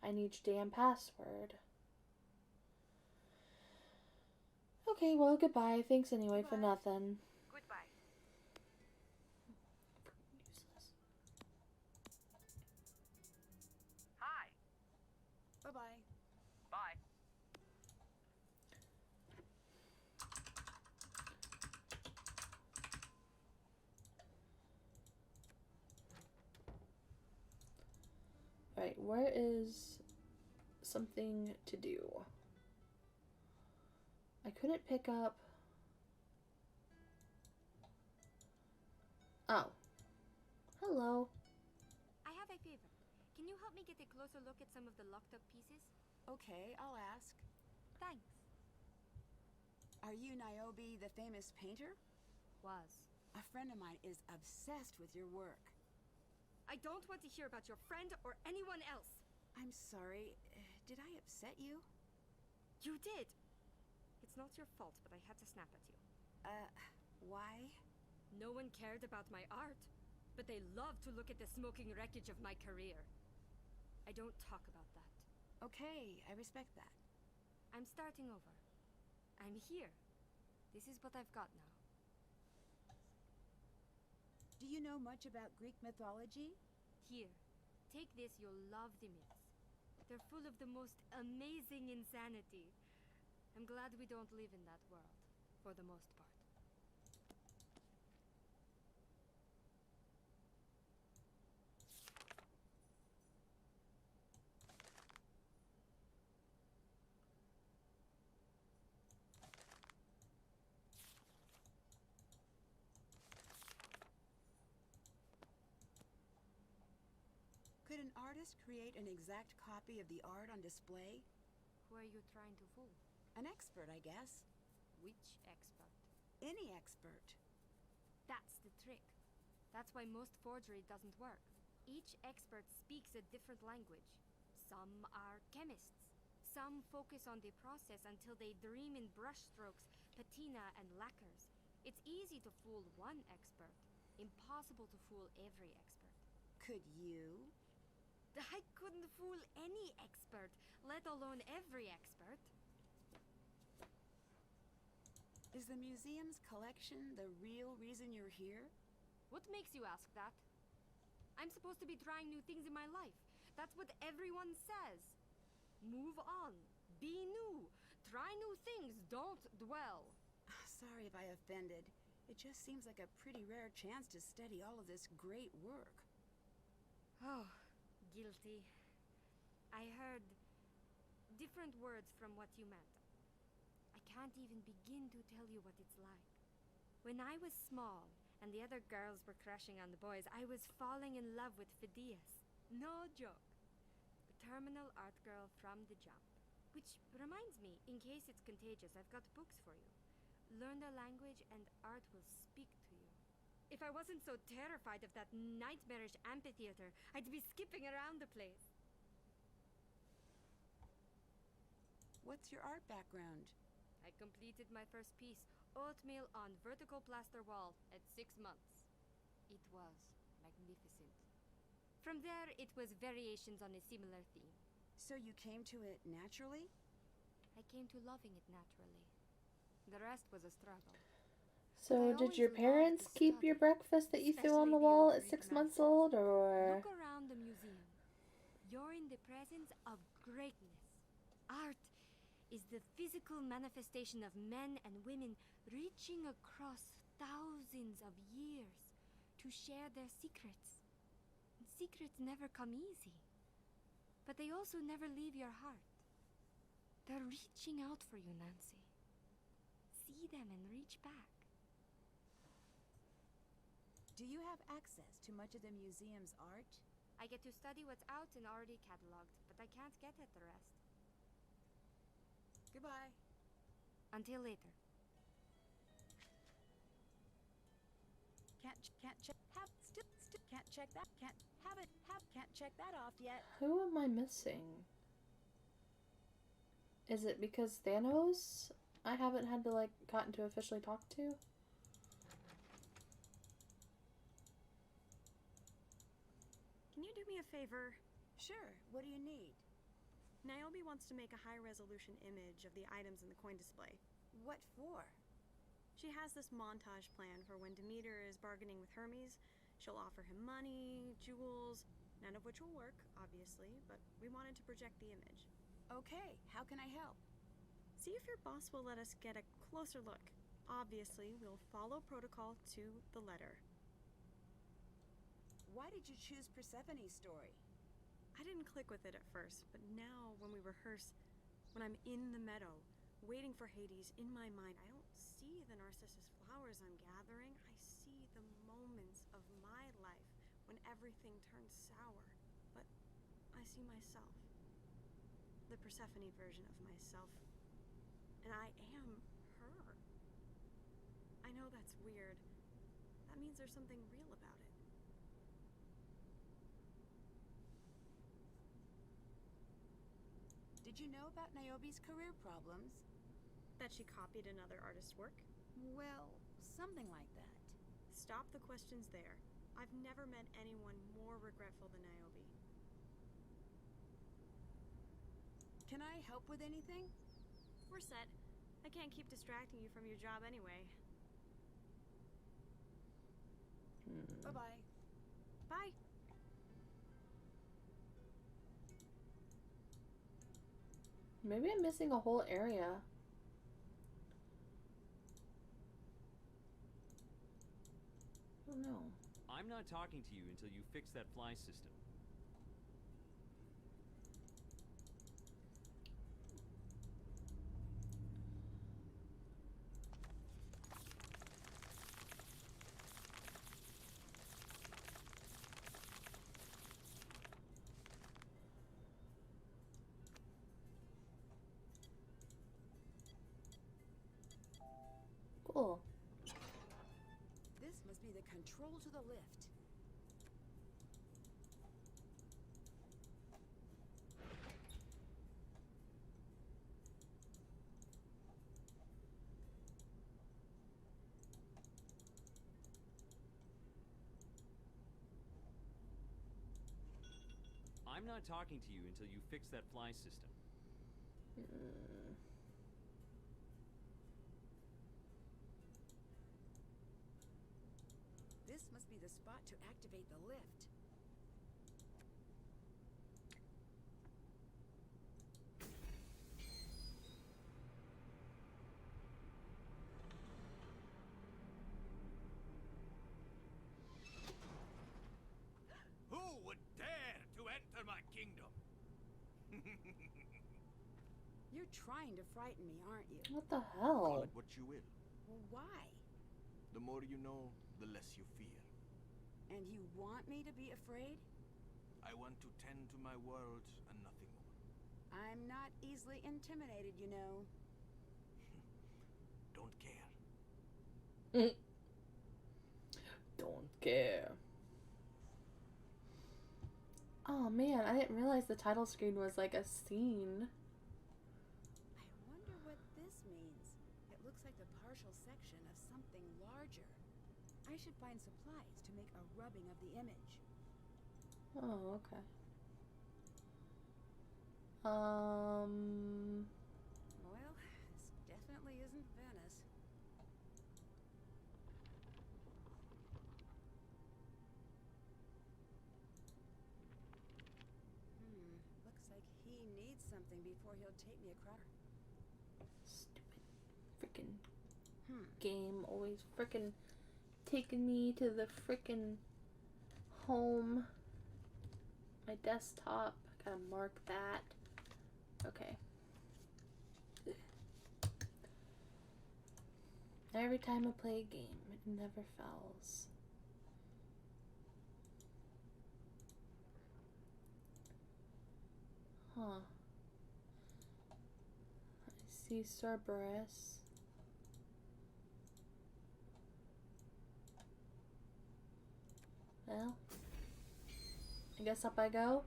I need your damn password. Okay, well, goodbye. Thanks anyway for nothing. Goodbye. Useless. Hi. Bye-bye. Bye. Alright, where is something to do? I couldn't pick up... Oh. Hello. I have a favor. Can you help me get a closer look at some of the locked up pieces? Okay, I'll ask. Thanks. Are you Niobe, the famous painter? Was. A friend of mine is obsessed with your work. I don't want to hear about your friend or anyone else. I'm sorry. Did I upset you? You did. It's not your fault, but I had to snap at you. Why? No one cared about my art, but they loved to look at the smoking wreckage of my career. I don't talk about that. Okay, I respect that. I'm starting over. I'm here. This is what I've got now. Do you know much about Greek mythology? Here. Take this, you'll love the myths. They're full of the most amazing insanity. I'm glad we don't live in that world, for the most part. Could an artist create an exact copy of the art on display? Who are you trying to fool? An expert, I guess. Which expert? Any expert. That's the trick. That's why most forgery doesn't work. Each expert speaks a different language. Some are chemists. Some focus on the process until they dream in brushstrokes, patina, and lacquers. It's easy to fool one expert. Impossible to fool every expert. Could you? I couldn't fool any expert, let alone every expert. Is the museum's collection the real reason you're here? What makes you ask that? I'm supposed to be trying new things in my life. That's what everyone says. Move on. Be new. Try new things. Don't dwell. Sorry if I offended. It just seems like a pretty rare chance to study all of this great work. Oh, guilty. I heard different words from what you meant. I can't even begin to tell you what it's like. When I was small and the other girls were crushing on the boys, I was falling in love with Phidias. No joke. The terminal art girl from the jump. Which reminds me, in case it's contagious, I've got books for you. Learn the language and art will speak to you. If I wasn't so terrified of that nightmarish amphitheater, I'd be skipping around the place. What's your art background? I completed my first piece, oatmeal on vertical plaster wall, at 6 months. It was magnificent. From there, it was variations on a similar theme. So you came to it naturally? I came to loving it naturally. The rest was a struggle. So, did your parents keep your breakfast that you threw on the wall at 6 months old, or? Look around the museum. You're in the presence of greatness. Art is the physical manifestation of men and women reaching across thousands of years to share their secrets. And secrets never come easy. But they also never leave your heart. They're reaching out for you, Nancy. See them and reach back. Do you have access to much of the museum's art? I get to study what's out and already cataloged, but I can't get at the rest. Goodbye. Until later. Can't check that. Can't check that off yet. Who am I missing? Is it because Thanos I haven't had to, like, gotten to officially talk to? Can you do me a favor? Sure. What do you need? Niobe wants to make a high-resolution image of the items in the coin display. What for? She has this montage plan for when Demeter is bargaining with Hermes. She'll offer him money, jewels, none of which will work, obviously, but we wanted to project the image. Okay, how can I help? See if your boss will let us get a closer look. Obviously, we'll follow protocol to the letter. Why did you choose Persephone's story? I didn't click with it at first, but now when we rehearse, when I'm in the meadow, waiting for Hades, in my mind, I don't see the narcissus flowers I'm gathering. I see the moments of my life when everything turns sour. But I see myself. The Persephone version of myself. And I am her. I know that's weird. That means there's something real about it. Did you know about Niobe's career problems? That she copied another artist's work? Well, something like that. Stop the questions there. I've never met anyone more regretful than Niobe. Can I help with anything? We're set. I can't keep distracting you from your job anyway. Bye-bye. Bye. Maybe I'm missing a whole area. I don't know. I'm not talking to you until you fix that fly system. Cool. This must be the control to the lift. I'm not talking to you until you fix that fly system. This must be the spot to activate the lift. Who would dare to enter my kingdom? You're trying to frighten me, aren't you? What the Call hell? it what you will. Well, why? The more you know, the less you fear. And you want me to be afraid? I want to tend to my world and nothing more. I'm not easily intimidated, you know. Don't care. Don't care. Oh man, I didn't realize the title screen was like a scene. I wonder what this means. It looks like the partial section of something larger. I should find supplies to make a rubbing of the image. Oh, okay. Well, this definitely isn't Venice. Looks like he needs something before he'll take me across. Stupid freaking game always freaking taking me to the freaking home. My desktop. Gotta mark that. Okay. Every time I play a game, it never fails. Huh. I see Cerberus. Well, I guess up I go.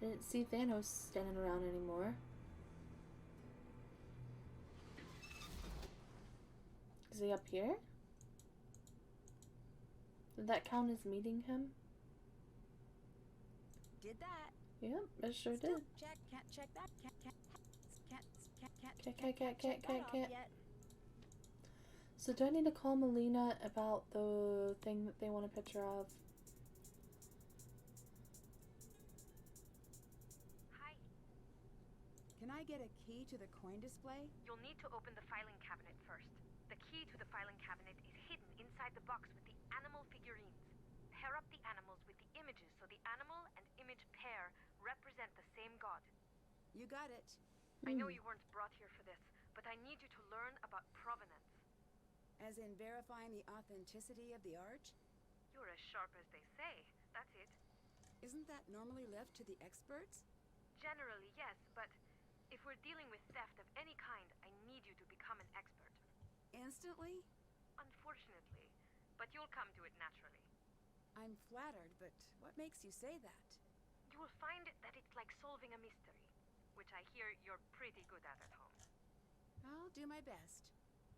Didn't see Thanos standing around anymore. Is he up here? Did that count as meeting him? Did that? Yep, it sure Still did. check, can't check that. Can't Can't. check that off yet. So do I need to call Melina about the thing that they want a picture of? Hi. Can I get a key to the coin display? You'll need to open the filing cabinet first. The key to the filing cabinet is hidden inside the box with the animal figurines. pair up the animals with the images so the animal and image pair represent the same god. You got it. I know you weren't brought here for this, but I need you to learn about provenance. As in verifying the authenticity of the art? You're as sharp as they say. That's it. Isn't that normally left to the experts? Generally, yes, but if we're dealing with theft of any kind, I need you to become an expert. Instantly? Unfortunately, but you'll come to it naturally. I'm flattered, but what makes you say that? You will find that it's like solving a mystery, which I hear you're pretty good at home. I'll do my best.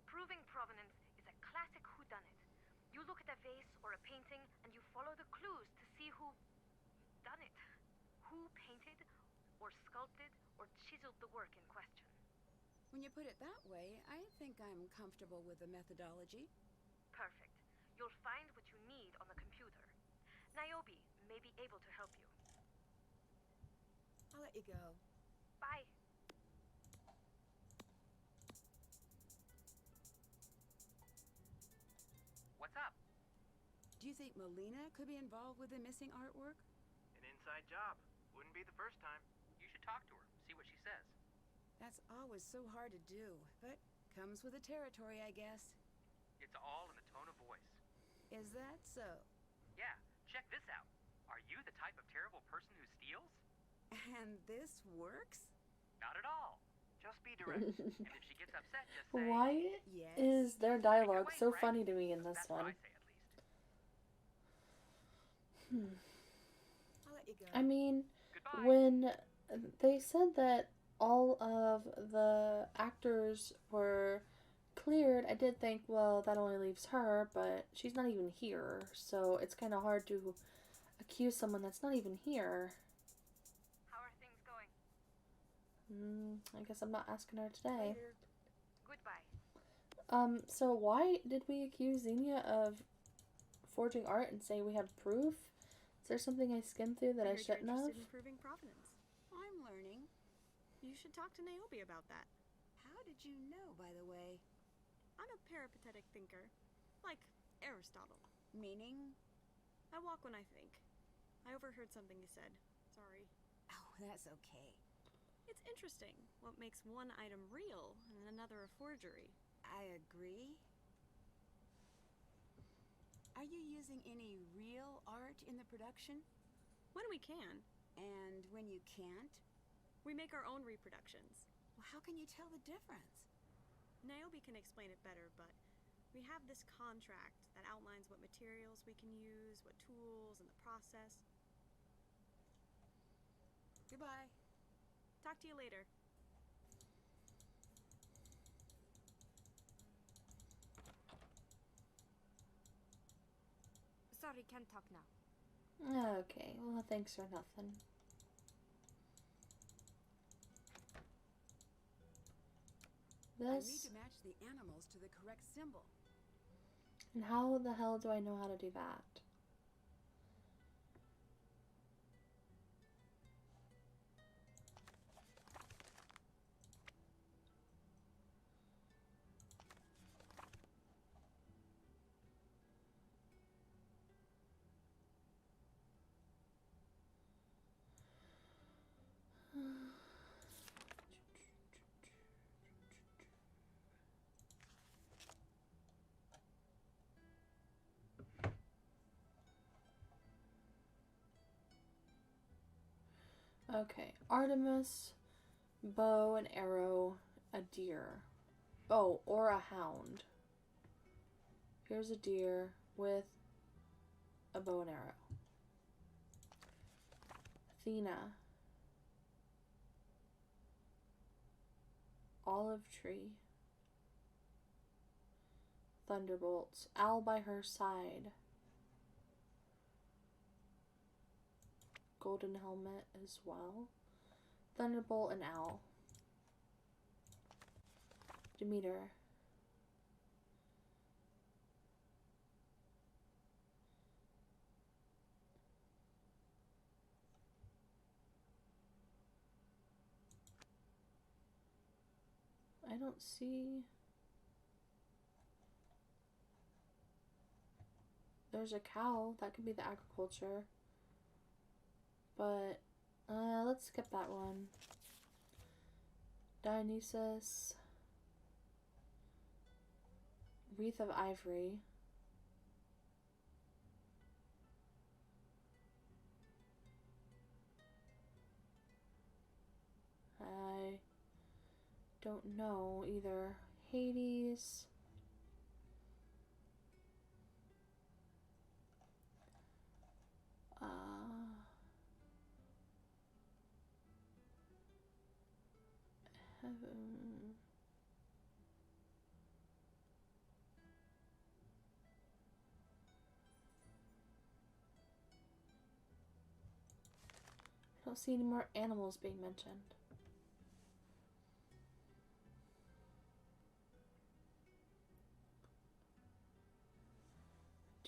Proving provenance is a classic whodunit. You look at a vase or a painting and you follow the clues to see who done it. Who painted or sculpted or chiseled the work in question. When you put it that way, I think I'm comfortable with the methodology. Perfect. You'll find what you need on the computer. Niobe may be able to help you. I'll let you go. Bye. What's up? Do you think Melina could be involved with the missing artwork? An inside job. Wouldn't be the first time. You should talk to her, see what she says. That's always so hard to do, but comes with the territory, I guess. It's all in the tone of voice. Is that so? Yeah, check this out. Are you the type of terrible person who steals? And this works? Not at all. Just be direct. And if she gets upset, just say... Why Yes. is their "Take it dialogue away, so Greg." funny to me in this That's what one? I say, at least. I'll let you go. I mean, Goodbye. when they said that all of the actors were cleared, I did think, well, that only leaves her, but she's not even here, so it's kind of hard to accuse someone that's not even here. How are things going? I guess I'm not asking her today. Later. Goodbye. So why did we accuse Xenia of forging art and say we have proof? Is there something I skimmed through that I heard you're shouldn't have? interested in proving provenance. I'm learning. You should talk to Niobe about that. How did you know, by the way? I'm a peripatetic thinker, like Aristotle. Meaning? I walk when I think. I overheard something you said. Sorry. Oh, that's okay. It's interesting what makes one item real and another a forgery. I agree. Are you using any real art in the production? When we can, And when you can't? we make our own reproductions. Well, how can you tell the difference? Niobe can explain it better, but we have this contract that outlines what materials we can use, what tools, and the process. Goodbye. Talk to you later. Sorry, can't talk now. Okay, well, thanks for nothing. I need This, to match the animals to the correct symbol. and how the hell do I know how to do that? Okay, Artemis, bow and arrow, a deer. Oh, or a hound. Here's a deer with a bow and arrow. Athena. Olive tree. Thunderbolts. Owl by her side. Golden helmet as well. Thunderbolt and owl. Demeter. I don't see... there's a cow. That could be the agriculture. But, let's skip that one. Dionysus. Wreath of Ivory. I don't know either. Hades. Heaven. I don't see any more animals being mentioned.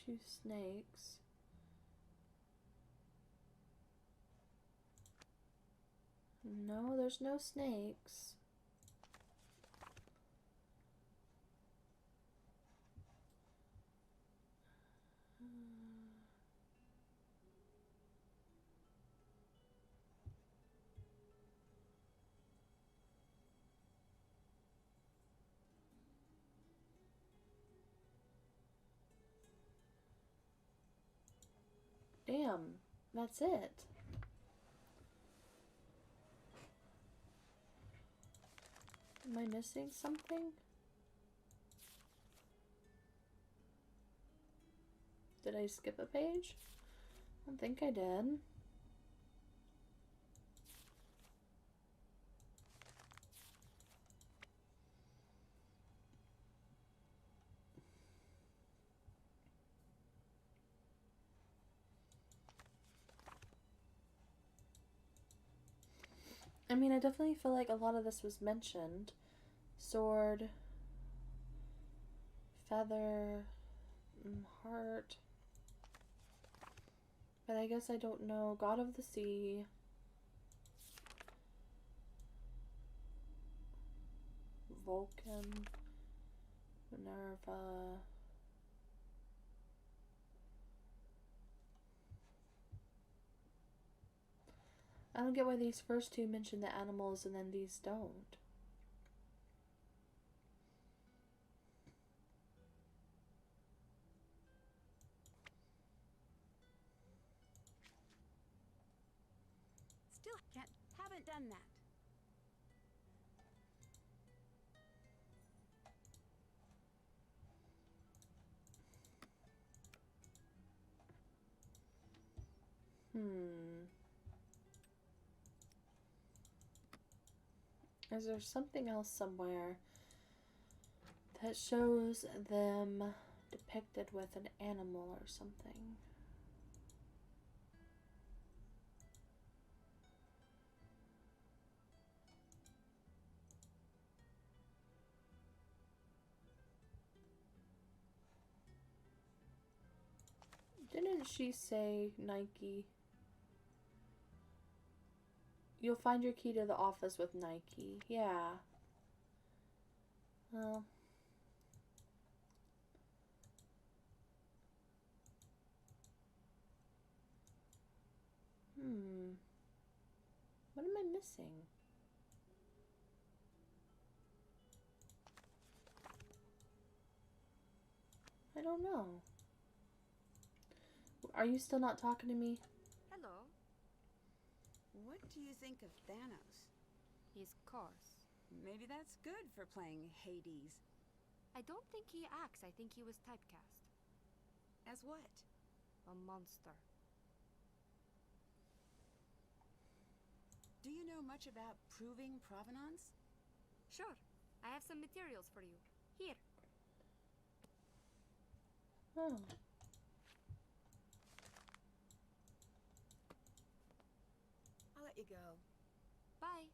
Two snakes. No, there's no snakes. Damn, that's it. Am I missing something? Did I skip a page? I don't think I did. I mean, I definitely feel like a lot of this was mentioned. Sword, feather, heart. But I guess I don't know. God of the Sea. Vulcan. Minerva. I don't get why these first two mention the animals and then these don't. Still haven't done that. Is there something else somewhere that shows them depicted with an animal or something? Didn't she say Nike? You'll find your key to the office with Nike. Yeah. Well. What am I missing? I don't know. Are you still not talking to me? Hello. What do you think of Thanos? He's coarse. Maybe that's good for playing Hades. I don't think he acts. I think he was typecast. As what? A monster. Do you know much about proving provenance? Sure. I have some materials for you. Here. Oh. I'll let you go. Bye.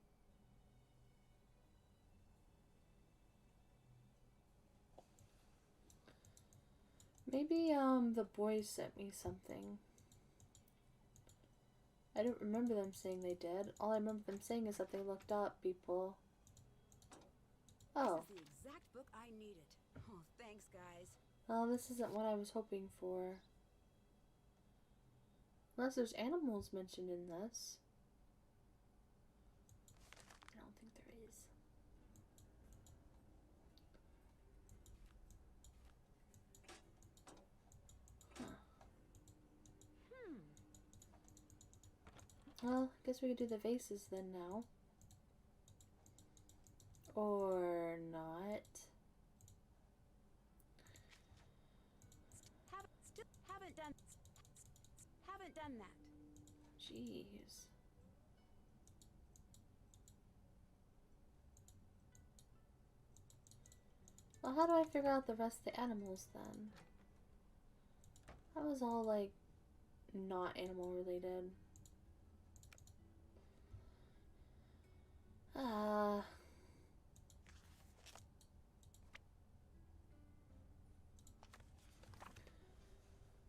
Maybe, the boys sent me something. I don't remember them saying they did. All I remember them saying is that they looked up people. Oh. This is the exact book I needed. Oh, thanks, guys. Well, this isn't what I was hoping for. Unless there's animals mentioned in this. I don't think there is. Well, I guess we could do the vases then now. Or not. Haven't done that. Jeez. Well, how do I figure out the rest of the animals then? That was all like not animal related.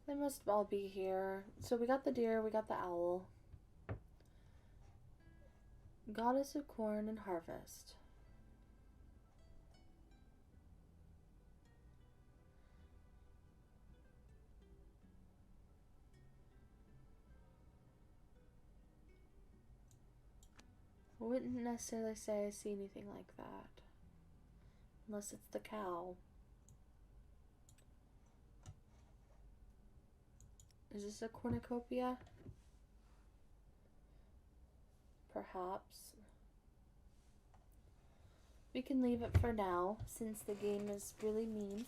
They must all be here. So we got the deer, we got the owl. Goddess of corn and harvest. I wouldn't necessarily say I see anything like that. Unless it's the cow. Is this a cornucopia? Perhaps. We can leave it for now, since the game is really mean.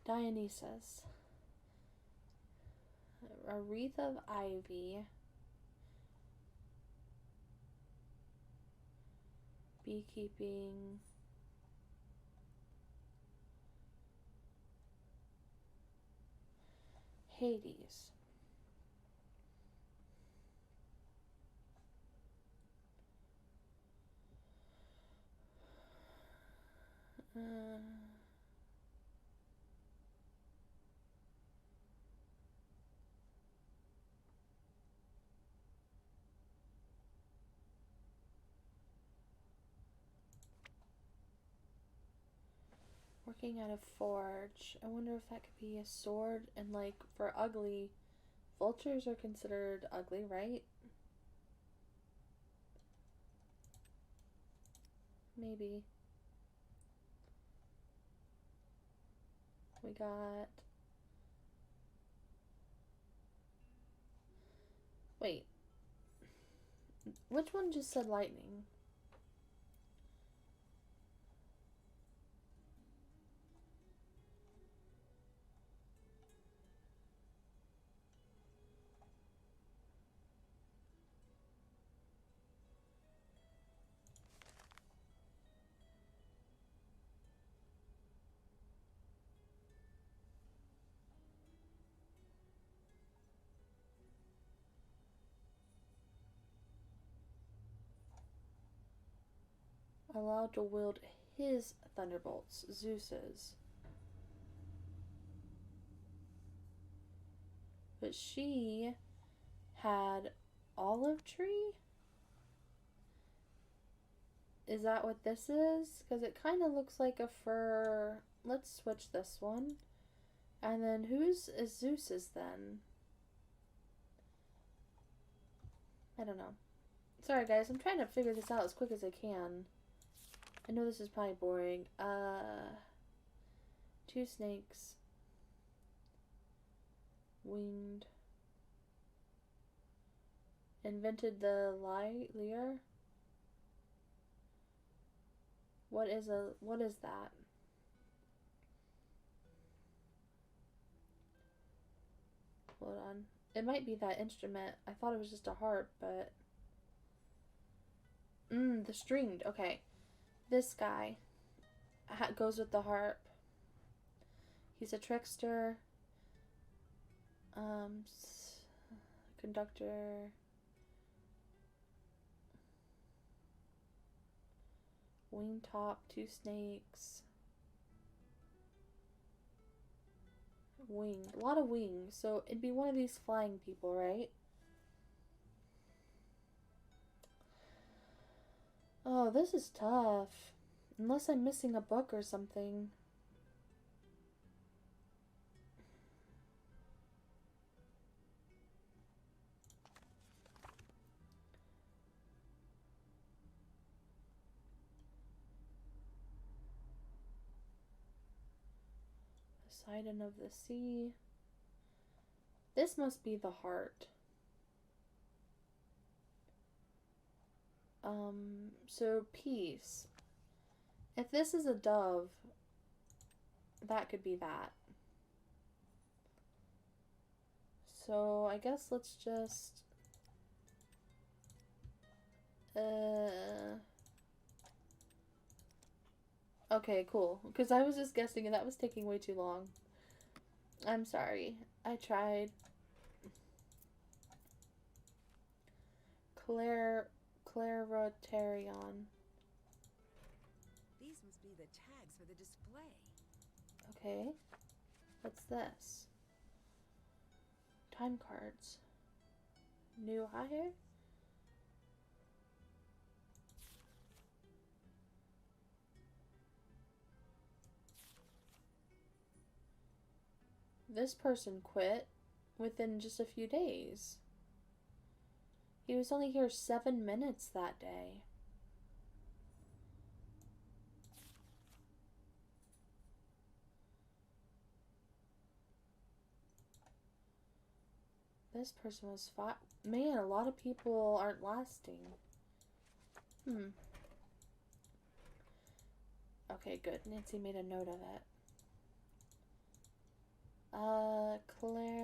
Dionysus. A wreath of ivy. Beekeeping. Hades. Working at a forge. I wonder if that could be a sword. And like for ugly, vultures are considered ugly, right? Maybe. We got... Wait. Which one just said lightning? Allowed to wield his thunderbolts, Zeus's. But she had olive tree? Is that what this is? Because it kind of looks like a fur. Let's switch this one. And then whose is Zeus's then? I don't know. Sorry guys, I'm trying to figure this out as quick as I can. I know this is probably boring. 2 snakes. Winged. Invented the lyre? What is that? Hold on. It might be that instrument. I thought it was just a harp, but... the stringed. Okay. This guy goes with the harp. He's a trickster. Conductor. Wing top, 2 snakes. Wing. A lot of wings. So it'd be one of these flying people, right? Oh, this is tough. Unless I'm missing a book or something. Poseidon of the sea. This must be the heart. So peace. If this is a dove, that could be that. So I guess let's just okay, cool. Because I was just guessing and that was taking way too long. I'm sorry. I tried. Clairotarion. These must be the tags for the display. Okay. What's this? Time cards. New hire? This person quit within just a few days. He was only here 7 minutes that day. This person was fought. Man, a lot of people aren't lasting. Okay, good. Nancy made a note of it. Claroterion?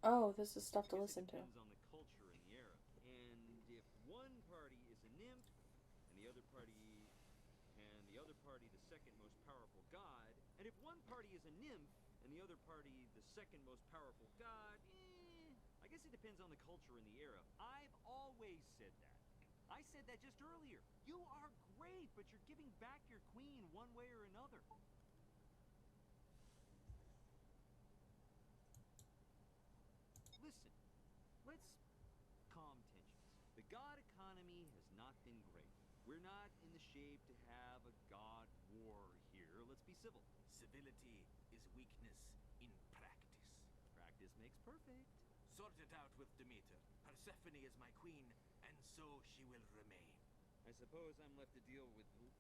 Oh, this is stuff to listen to. It depends on the culture and the era. And if one party is a nymph, and the other party the second most powerful god, and if one party is a nymph, and the other party the second most powerful god, I guess it depends on the culture and the era. I've always said that. I said that just earlier. You are great, but you're giving back your queen one way or another. Listen, let's calm tensions. The god economy has not been great. We're not in the shape to have a god war here. Let's be civil. Civility is weakness in practice. Practice makes perfect. Sort it out with Demeter. Persephone is my queen, and so she will remain. I suppose I'm left to deal with this,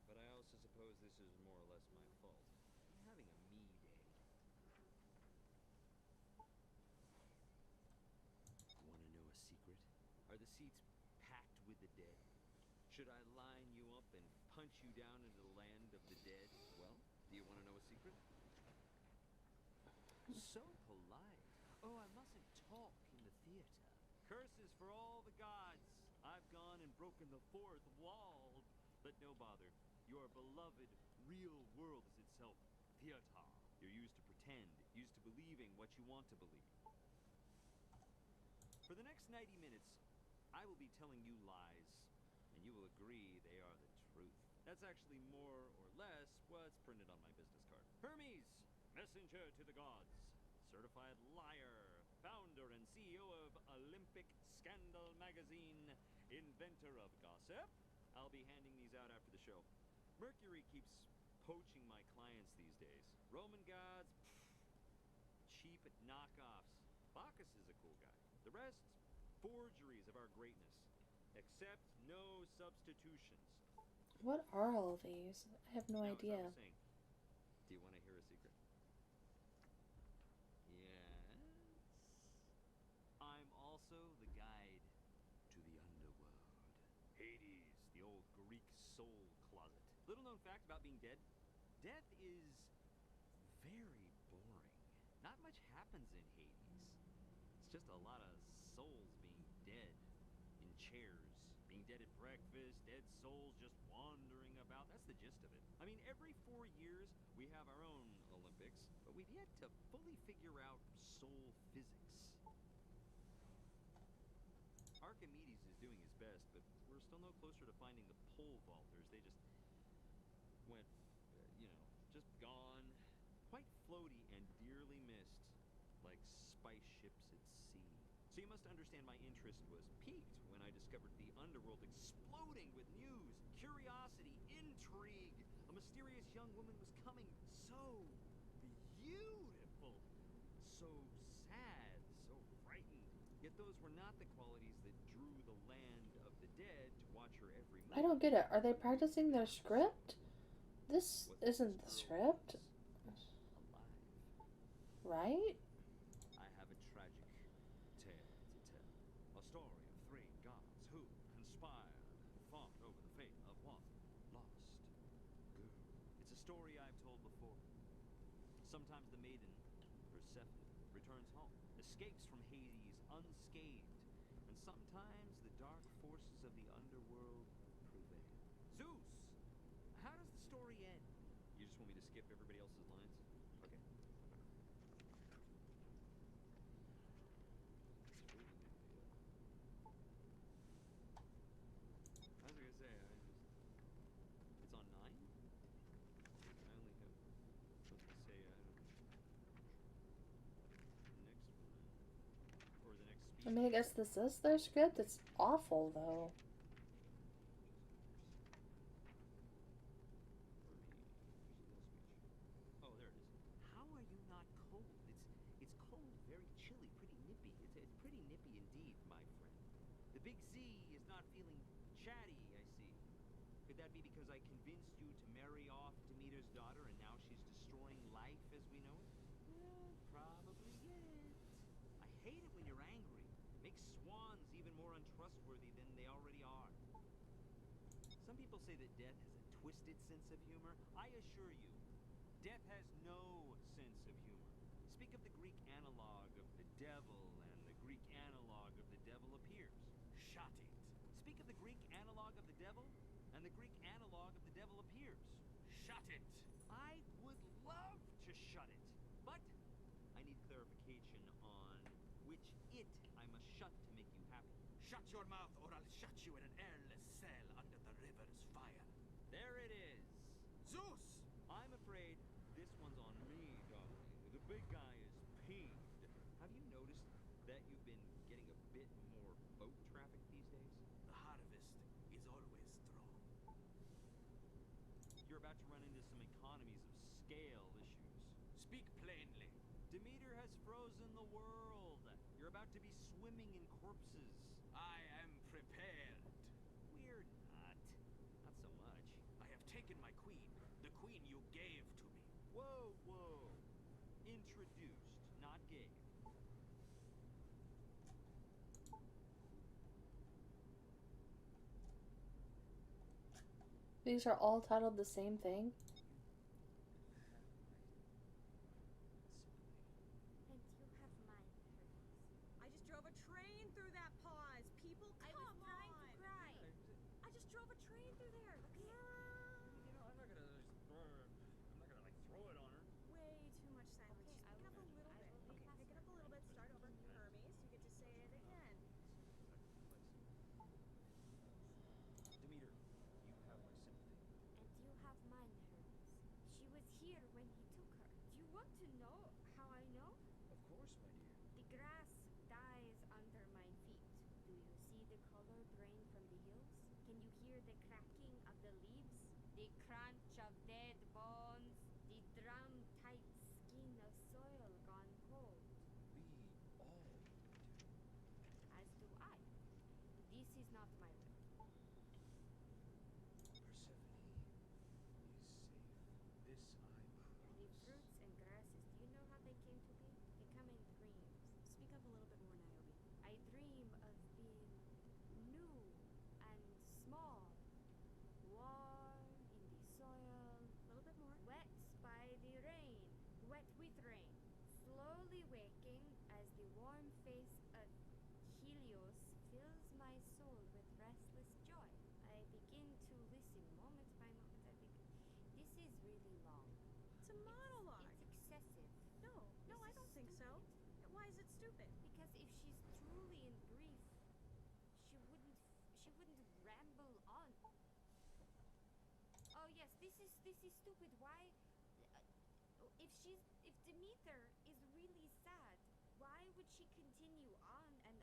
but I also suppose this is more or less my fault. I'm having a me day. Want to know a secret? Are the seats packed with the dead? Should I line you up and punch you down into the land of the dead? Well, do you want to know a secret? So polite. Oh, I mustn't talk in the theater. Curses for all the gods. I've gone and broken the fourth wall. But no bother. Your beloved real world is itself theater. You're used to pretend, used to believing what you want to believe. For the next 90 minutes, I will be telling you lies, and you will agree they are the truth. That's actually more or less what's printed on my business card. Hermes, messenger to the gods, certified liar, founder and CEO of Olympic Scandal Magazine, inventor of gossip. I'll be handing these out after the show. Mercury keeps poaching my clients these days. Roman gods, cheap knockoffs. Bacchus is a cool guy. The rest, forgeries of our greatness. Except no substitutions. What are all of these? I have no Now, idea. as I was saying, do you want to hear a secret? Yes. I'm also the guide to the Underworld. Hades, the old Greek soul closet. Little known fact about being dead. Death is very boring. Not much happens in Hades. It's just a lot of souls being dead in chairs, being dead at breakfast, dead souls just wandering about. That's the gist of it. I mean, every 4 years we have our own Olympics, but we've yet to fully figure out soul physics. Archimedes is doing his best, but we're still no closer to finding the pole vaulters. They just went, just gone. Quite floaty and dearly missed. So you must understand my interest was piqued when I discovered the Underworld exploding with news, curiosity, intrigue. A mysterious young woman was coming, so beautiful, so sad, so frightened. Yet those were not the qualities that drew the land of the dead to watch her every move. I don't get it. Are they practicing their script? This isn't the script. Right? I have a tragic tale to tell. A story of three gods who conspired and fought over the fate of one lost girl. It's a story I've told before. Sometimes the maiden, Persephone, returns home, escapes from Hades unscathed, and sometimes the dark forces of the underworld prevail. Zeus! How does the story end? You just want me to skip everybody else's lines? Okay. I was gonna say, it's on 9? I only have, I was gonna say, I don't know, the next one, or the next speech. I mean, I guess this is their script. It's awful, though. Oh, there it is. How are you not cold? It's cold, very chilly, pretty nippy. It's pretty nippy indeed, my friend. The big Z is not feeling chatty, I see. Could that be because I convinced you to marry off Demeter's daughter and now she's destroying life as we know it? Probably it. I hate it when you're angry. Makes swans even more untrustworthy than they already are. Some people say that death has a twisted sense of humor. I assure you, death has no sense of humor. Speak of the Greek analog of the devil, and the Greek analog of the devil appears. Shut it. Speak of the Greek analog of the devil, and the Greek analog of the devil appears. Shut it. I would love to shut it, but I need clarification on which it I must shut to make you happy. Shut your mouth, or I'll shut you in an airless cell under the river's fire. There it is. Zeus! I'm afraid this one's on me, darling. The big guy is peeved. Have you noticed that you've been getting a bit more boat traffic these days? The harvest is always strong. You're about to run into some economies of scale issues. Speak plainly. Demeter has frozen the world. You're about to be swimming in corpses. I am prepared. We're not. Not so much. I have taken my queen, the queen you gave to me. Whoa, whoa. Introduced, not gave. These are all titled the same thing. And you have mine, Hermes. I just drove a train through that pause. People, I come was trying on. to cry. I just drove a train through there. You know, I'm not gonna like throw it on her. Way too much silence. Okay, Just pick it up a little I bit. will be Okay, pick it up a little bit. Start over. Hermes, you get to say it again. Demeter, you have my sympathy. And you have mine, Hermes. She was here when he took her. Do you want to know how I know? Of course, my dear. The grass dies under my feet. Do you see the color drain from the hills? Can you hear the cracking of the leaves? The crunch of dead bones? The drum-tight skin of soil gone cold? We all do. As do I. This is not my room. Persephone is safe. This I And the promise. fruits and grasses, do you know how they came to be? They come in dreams. Speak up a little bit more, Niobe. I dream of being new and small, warm in the soil, A little bit more. wet by the rain, wet with rain, slowly waking as the warm face of Helios fills my soul with restless joy. I begin to listen moment by moment. This is really long. It's a monologue. It's excessive. No, This I is don't think so. stupid. Why is it stupid? Because if she's truly in grief, she wouldn't ramble on. Oh yes, this is stupid. Why? If Demeter is really sad, why would she continue on and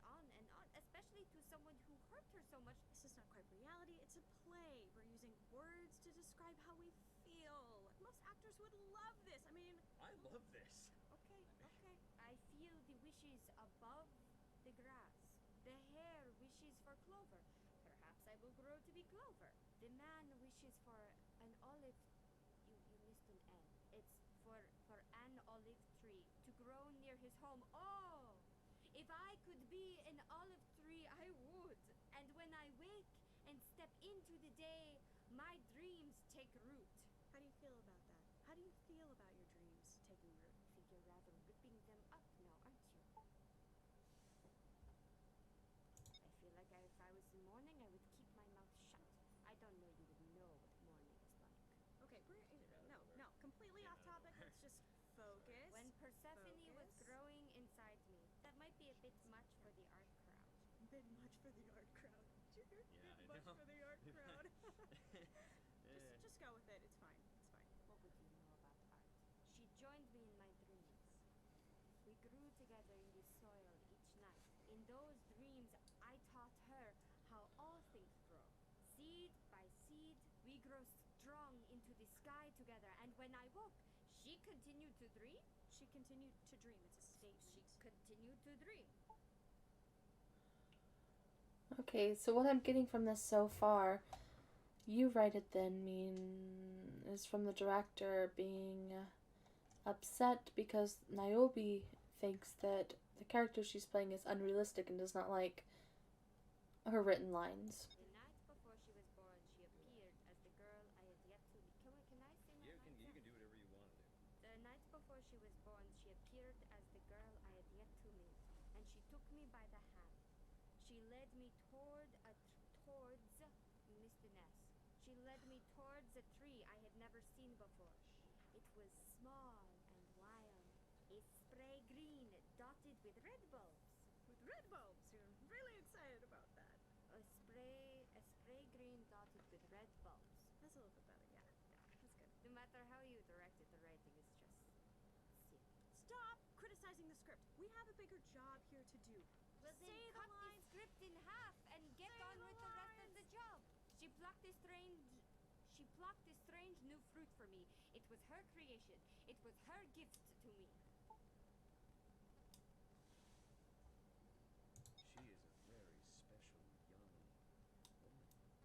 It's a play. We're using words to describe how we feel. Most actors would love this. I mean... I love this. Okay. I feel the wishes above the grass. The hare wishes for clover. Perhaps I will grow to be clover. The man wishes for an olive. You missed an N. It's for an olive tree to grow near his home. Oh! If I could be an olive tree, I would. And when I wake and step into the day, my dreams take root. How do you feel about that? How do you feel about your dreams taking root? I think you're rather ripping them up now, aren't you? I feel like if I was in morning, I would keep my mouth shut. I don't know you would know what morning is like. Okay, no, completely off topic. Let's just focus. When Persephone was growing inside me, that might be a bit much for the art crowd. Bit much for the art crowd. Did you hear? Yeah, Bit I much know. for the art crowd. Just go with it. It's fine. What would you know about art? She joined me in my dreams. We grew together in the soil each night. In those dreams, I taught her how all things grow. Seed by seed, we grow strong into the sky together. And when I woke, she continued to dream. She continued to dream. It's a statement. She continued to dream. Okay, so what I'm getting from this so far, you write it then is from the director being upset because Niobe thinks that the character she's playing is unrealistic and does not like her written lines. The night before she was born, she appeared as the girl I had yet to meet. Can I say my lines? You can do whatever you want to do. The night before she was born, she appeared as the girl I had yet to meet, and she took me by the hand. She led me towards you missed an S. She led me towards a tree I had never seen before. It was small and wild, a spray green dotted with red bulbs. With red bulbs, you're really excited about that. A spray green dotted with red bulbs. That's a little bit better, yeah. That's good. No matter how you direct it, the writing is just sick. Stop criticizing the script. We have a bigger job here to do. Well, Say then the cut the lines. script in half and get Say on the with the rest of lines. the job. She plucked a strange new fruit for me. It was her creation. It was her gift to me. She is a very special young woman.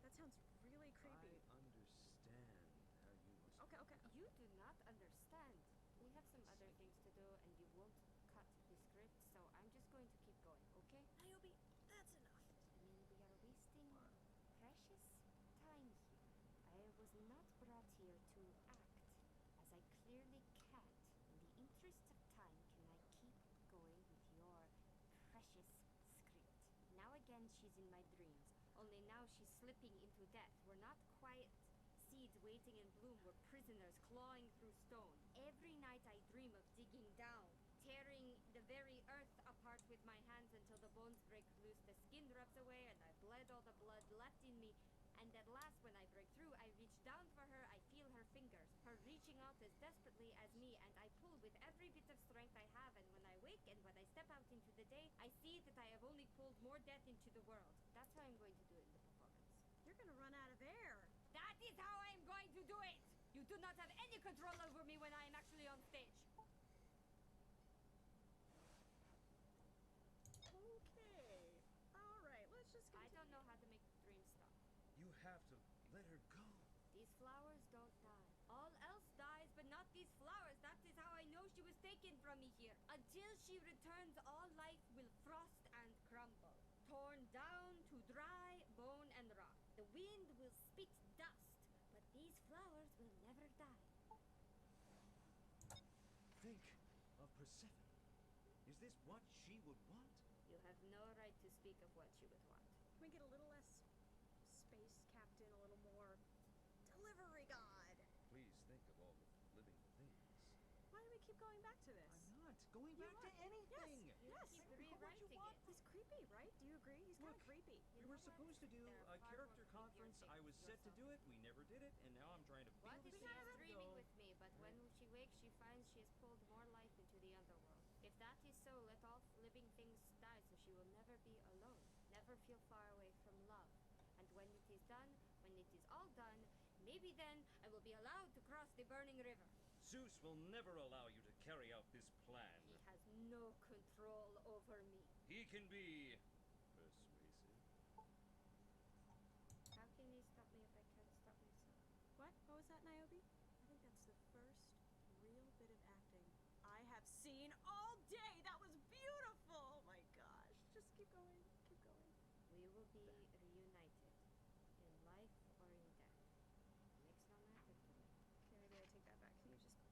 That sounds really creepy. I understand how you must... Okay. You do not understand. We have some other things to do, and you won't cut the script, so I'm just going to keep going, okay? Niobe, that's enough. I mean, we are wasting precious time here. I was not brought here to act, as I clearly can't. In the interest of time, can I keep going with your precious script? Now again, she's in my dreams. Only now she's slipping into death. We're not quiet seeds waiting in bloom. We're prisoners clawing through stone. Every night I dream of digging down, tearing the very earth apart with my hands until the bones break loose, the skin rubs away, and I bled all the blood left in me. And at last, when I break through, I reach down for her. I feel her fingers, her reaching out as desperately as me, and I pull with every bit of strength I have. And when I wake and when I step out into the day, I see that I have only pulled more death into the world. That's how I'm going to do it in the performance. You're gonna run out of air. That is how I am going to do it! You do not have any control over me when I am actually on stage. Okay. All right, let's just continue. I don't know how to make the dream stop. You have to let her go. These flowers don't die. All else dies, but not these flowers. That is how I know she was taken from me here. Until she returns, all life will frost and crumble. Torn down to dry bone and rock. The wind will spit dust, but these flowers will never die. Think of Persephone. Is this what she would want? You have no right to speak of what she would want. Can we get a little less space captain, a little more delivery god? Please think of all the living things. Why do we keep going back to this? I'm not going You back to are. anything. Yes. Keep What you rewriting want? it. He's creepy, right? Do you agree? He's kind of Look, creepy. We were supposed to do There are a far character more creepier conference. I was things set to do it. We never did it, and now I'm trying to What feel if the she is same. dreaming with me, but when she wakes, she finds she has pulled more life into the underworld? If that is so, let all living things die so she will never be alone, never feel far away from love. And when it is done, done, maybe then I will be allowed to cross the burning river. Zeus will never allow you to carry out this plan. He has no control over me. He can be persuasive. How can he stop me if I can't stop myself? What? What was that, Niobe? I think that's the first real bit of acting I have seen all day. That was beautiful. Oh my gosh. Just keep going. Keep going. We will be reunited, in life or in death. Makes no matter to me. Okay, maybe I take that back. Can you just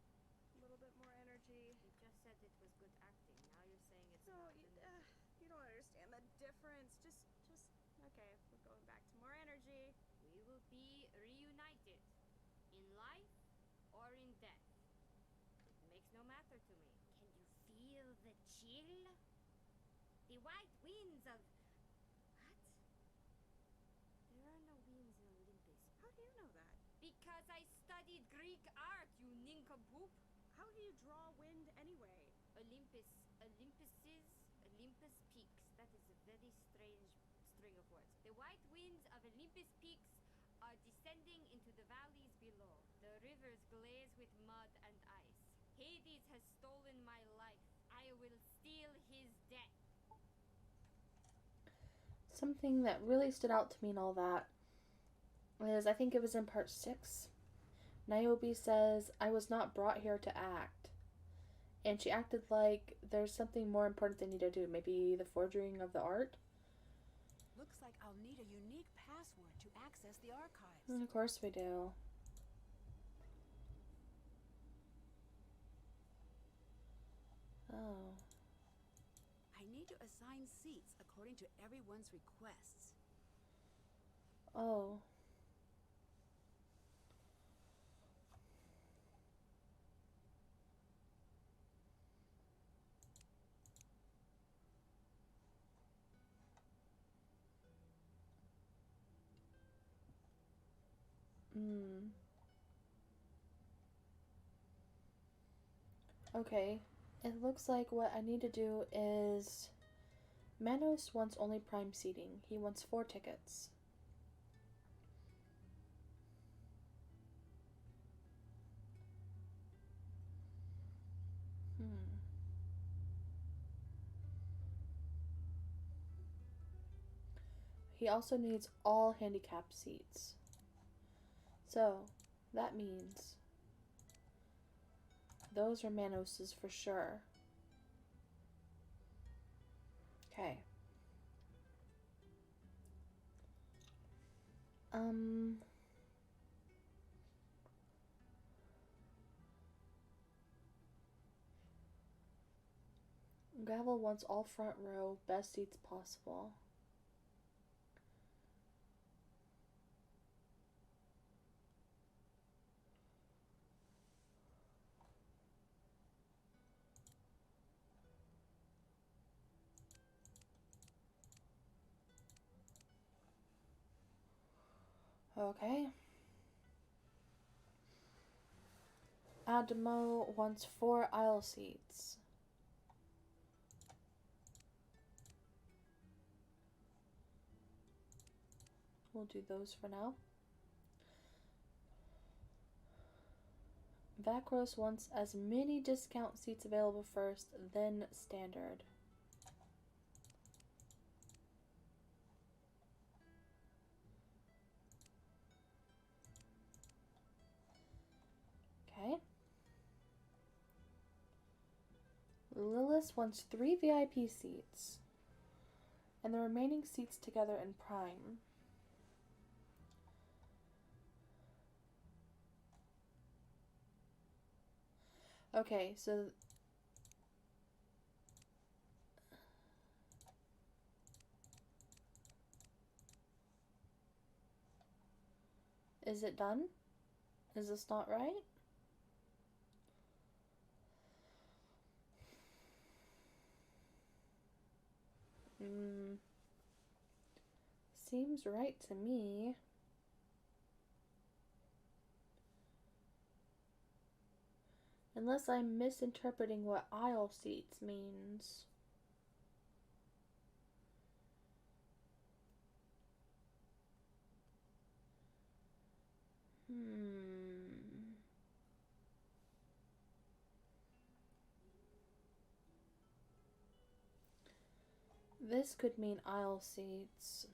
a little bit more energy? You just said it was good acting. Now you're saying it's No, not. you don't understand the difference. Just, okay, we're going back to more energy. We will be reunited, in life or in death. It makes no matter to me. Can you feel the chill? The white winds of... What? There are no winds in Olympus. How do you know that? Because I studied Greek art, you nincompoop. How do you draw wind anyway? Olympus peaks. That is a very strange string of words. The white winds of Olympus peaks are descending into the valleys below. The rivers glaze with mud and ice. Hades has stolen my life. I will steal his death. Something that really stood out to me in all that is, I think it was in part 6. Niobe says, I was not brought here to act. And she acted like there's something more important they need to do. Maybe the forging of the art? Looks like I'll need a unique password to access the archives. Of course we do. Oh. I need to assign seats according to everyone's requests. Oh. Okay. It looks like what I need to do is... Manos wants only prime seating. He wants 4 tickets. He also needs all handicapped seats. So, that means those are Manos's for sure. Okay. Gravel wants all front row, best seats possible. Okay. Adamo wants 4 aisle seats. We'll do those for now. Vacros wants as many discount seats available first, then standard. Okay. Lilith wants 3 VIP seats, and the remaining seats together in prime. Okay, so is it done? Is this not right? Seems right to me. Unless I'm misinterpreting what aisle seats means. This could mean aisle seats.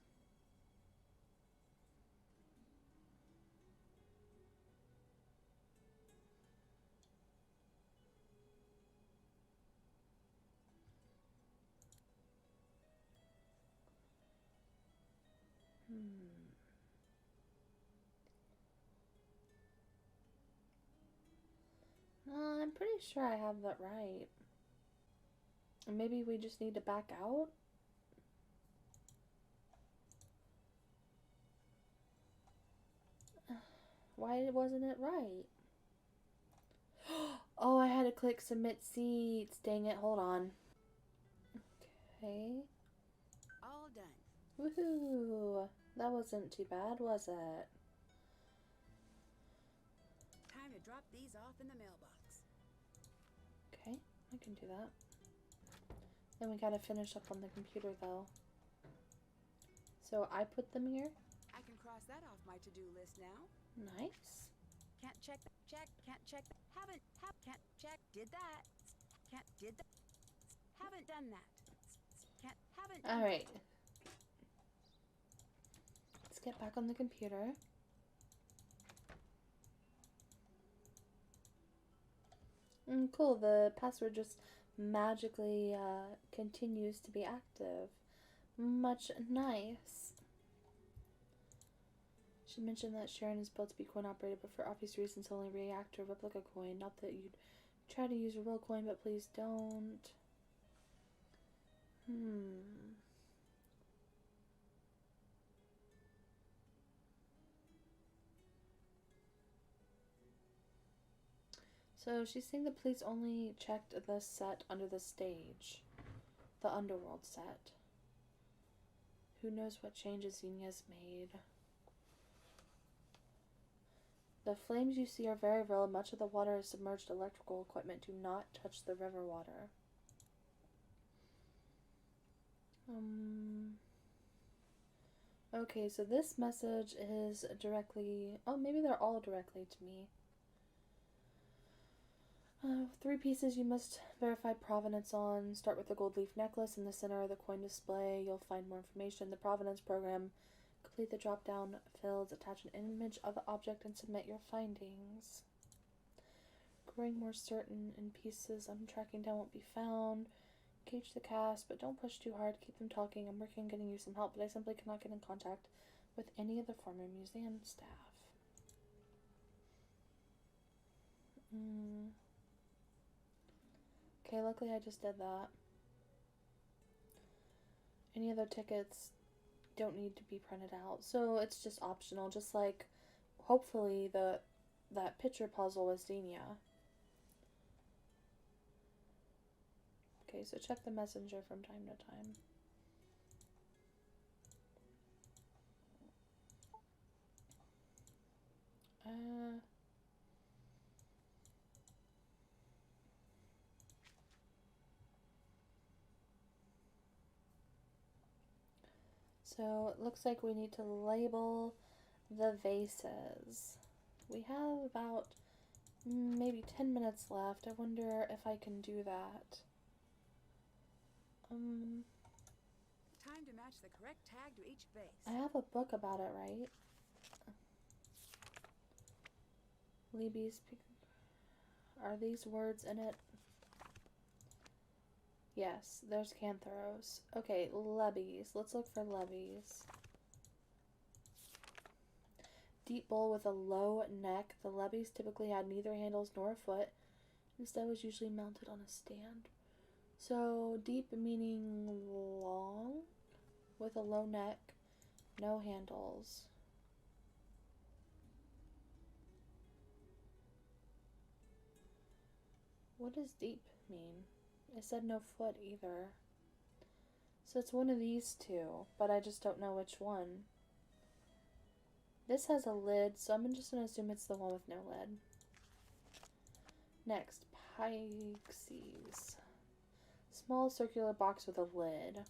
I'm pretty sure I have that right. Maybe we just need to back out? Why wasn't it right? Oh, I had to click submit seats. Dang it, hold on. Okay. All done. Woohoo! That wasn't too bad, was it? Time to drop these off in the mailbox. Okay, I can do that. Then we gotta finish up on the computer though. So I put them here. I can cross that off my to-do list now. Nice. Can't check. Check. Can't check. Can't check. Did that. Can't. Did that. Haven't done that. Can't. Haven't done Alright. Let's get back on the computer. Cool, the password just magically continues to be active. Much nice. Should mention that Sharon is built to be coin operated, but for obvious reasons only react to a replica coin. Not that you'd try to use a real coin, but please don't. So she's saying the police only checked the set under the stage. The Underworld set. Who knows what changes Zinya's made. The flames you see are very real. Much of the water is submerged electrical equipment. Do not touch the river water. Okay, so this message is directly... Oh, maybe they're all directly to me. 3 pieces you must verify provenance on. Start with the gold leaf necklace in the center of the coin display. You'll find more information. The provenance program. Complete the drop-down fields. Attach an image of the object and submit your findings. Growing more certain in pieces I'm tracking down won't be found. Gauge the cast, but don't push too hard. Keep them talking. I'm working on getting you some help, but I simply cannot get in contact with any of the former museum staff. Okay, luckily I just did that. Any other tickets don't need to be printed out, so it's just optional, just like hopefully that picture puzzle with Xenia. Okay, so check the messenger from time to time. So it looks like we need to label the vases. We have about maybe 10 minutes left. I wonder if I can do that. Time to match the correct tag to each vase. I have a book about it, right? Libby's. Are these words in it? Yes, there's Cantharos. Okay, levies. Let's look for levies. Deep bowl with a low neck. The levies typically had neither handles nor a foot. Instead was usually mounted on a stand. So, deep meaning long, with a low neck, no handles. What does deep mean? It said no foot either. So it's one of these two, but I just don't know which one. This has a lid, so I'm just going to assume it's the one with no lid. Next, Pyxes. Small circular box with a lid.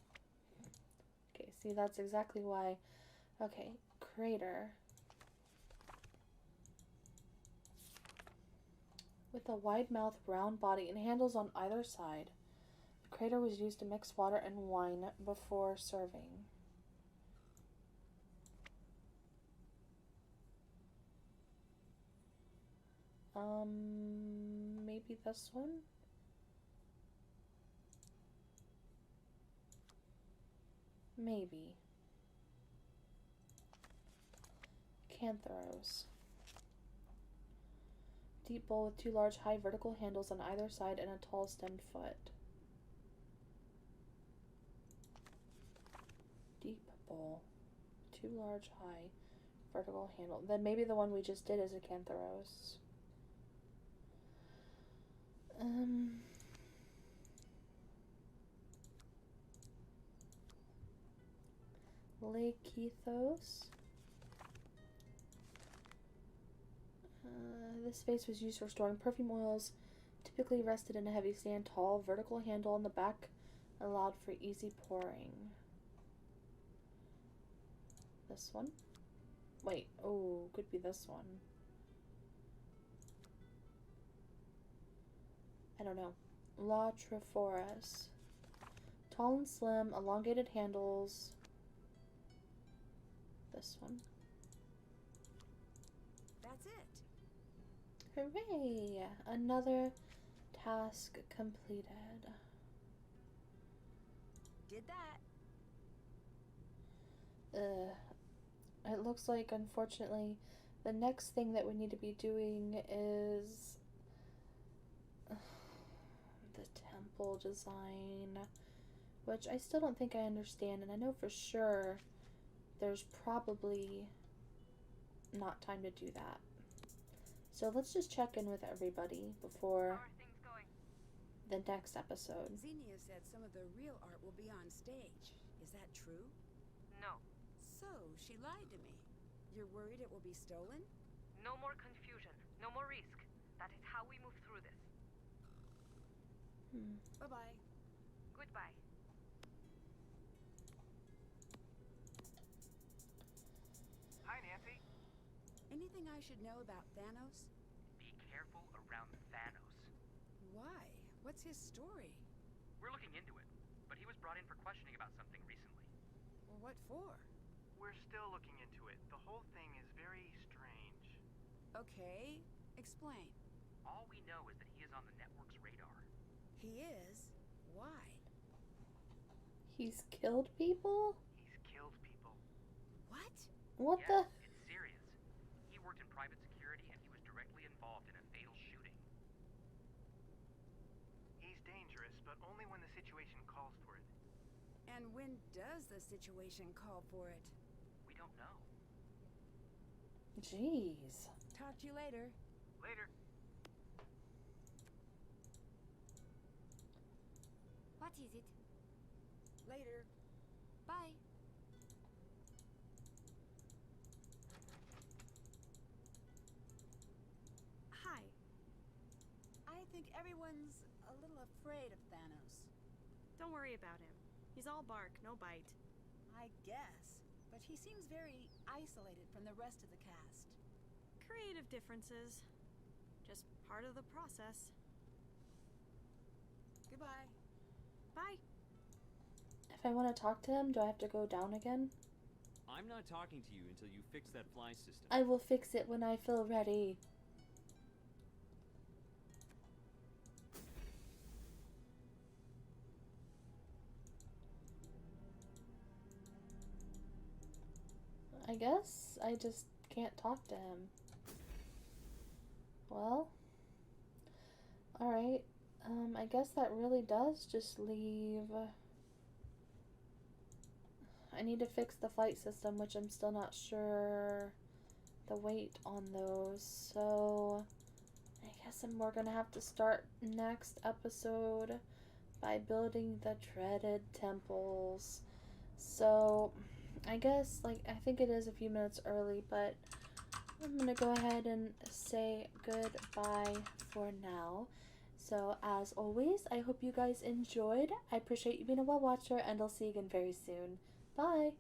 Okay, see, that's exactly why. Okay, crater. with a wide mouth, round body, and handles on either side. The crater was used to mix water and wine before serving. Maybe this one? Maybe. Tartarus. Deep bowl with two large high vertical handles on either side and a tall stemmed foot. Deep bowl. Two large high vertical handle. Then maybe the one we just did is a Tartarus. Lakethos. This vase was used for storing perfume oils, typically rested in a heavy stand. Tall vertical handle on the back allowed for easy pouring. This one? Wait, oh, could be this one. I don't know. Labyrinth. Tall and slim, elongated handles. This one. That's it. Hooray! Another task completed. Did that. It looks like, unfortunately, the next thing that we need to be doing is the temple design, which I still don't think I understand, and I know for sure there's probably not time to do that. So let's just check in with everybody before How are things going? the next episode. Xenia said some of the real art will be on stage. Is that true? No. So, she lied to me. You're worried it will be stolen? No more confusion. No more risk. That is how we move through this. Bye-bye. Goodbye. Hi, Nancy. Anything I should know about Thanos? Be careful around Thanos. Why? What's his story? We're looking into it, but he was brought in for questioning about something recently. Well, what for? We're still looking into it. The whole thing is very strange. Okay, explain. All we know is that he is on the network's radar. He is? Why? He's killed people? He's killed people. What? What Yes, the? it's serious. He worked in private security and he was directly involved in a fatal shooting. He's dangerous, but only when the situation calls for it. And when does the situation call for it? We don't know. Jeez. Talk to you later. Later. What is it? Later. Bye. Hi. I think everyone's a little afraid of Thanos. Don't worry about him. He's all bark, no bite. I guess. But he seems very isolated from the rest of the cast. Creative differences. Just part of the process. Goodbye. Bye. If I want to talk to him, do I have to go down again? I'm not talking to you until you fix that fly system. I will fix it when I feel ready. I guess I just can't talk to him. Well, alright. I guess that really does just leave... I need to fix the flight system, which I'm still not sure the weight on those. So I guess we're gonna have to start next episode by building the dreaded temples. So I guess, like, I think it is a few minutes early, but I'm gonna go ahead and say goodbye for now. So as always, I hope you guys enjoyed. I appreciate you being a well watcher, and I'll see you again very soon. Bye!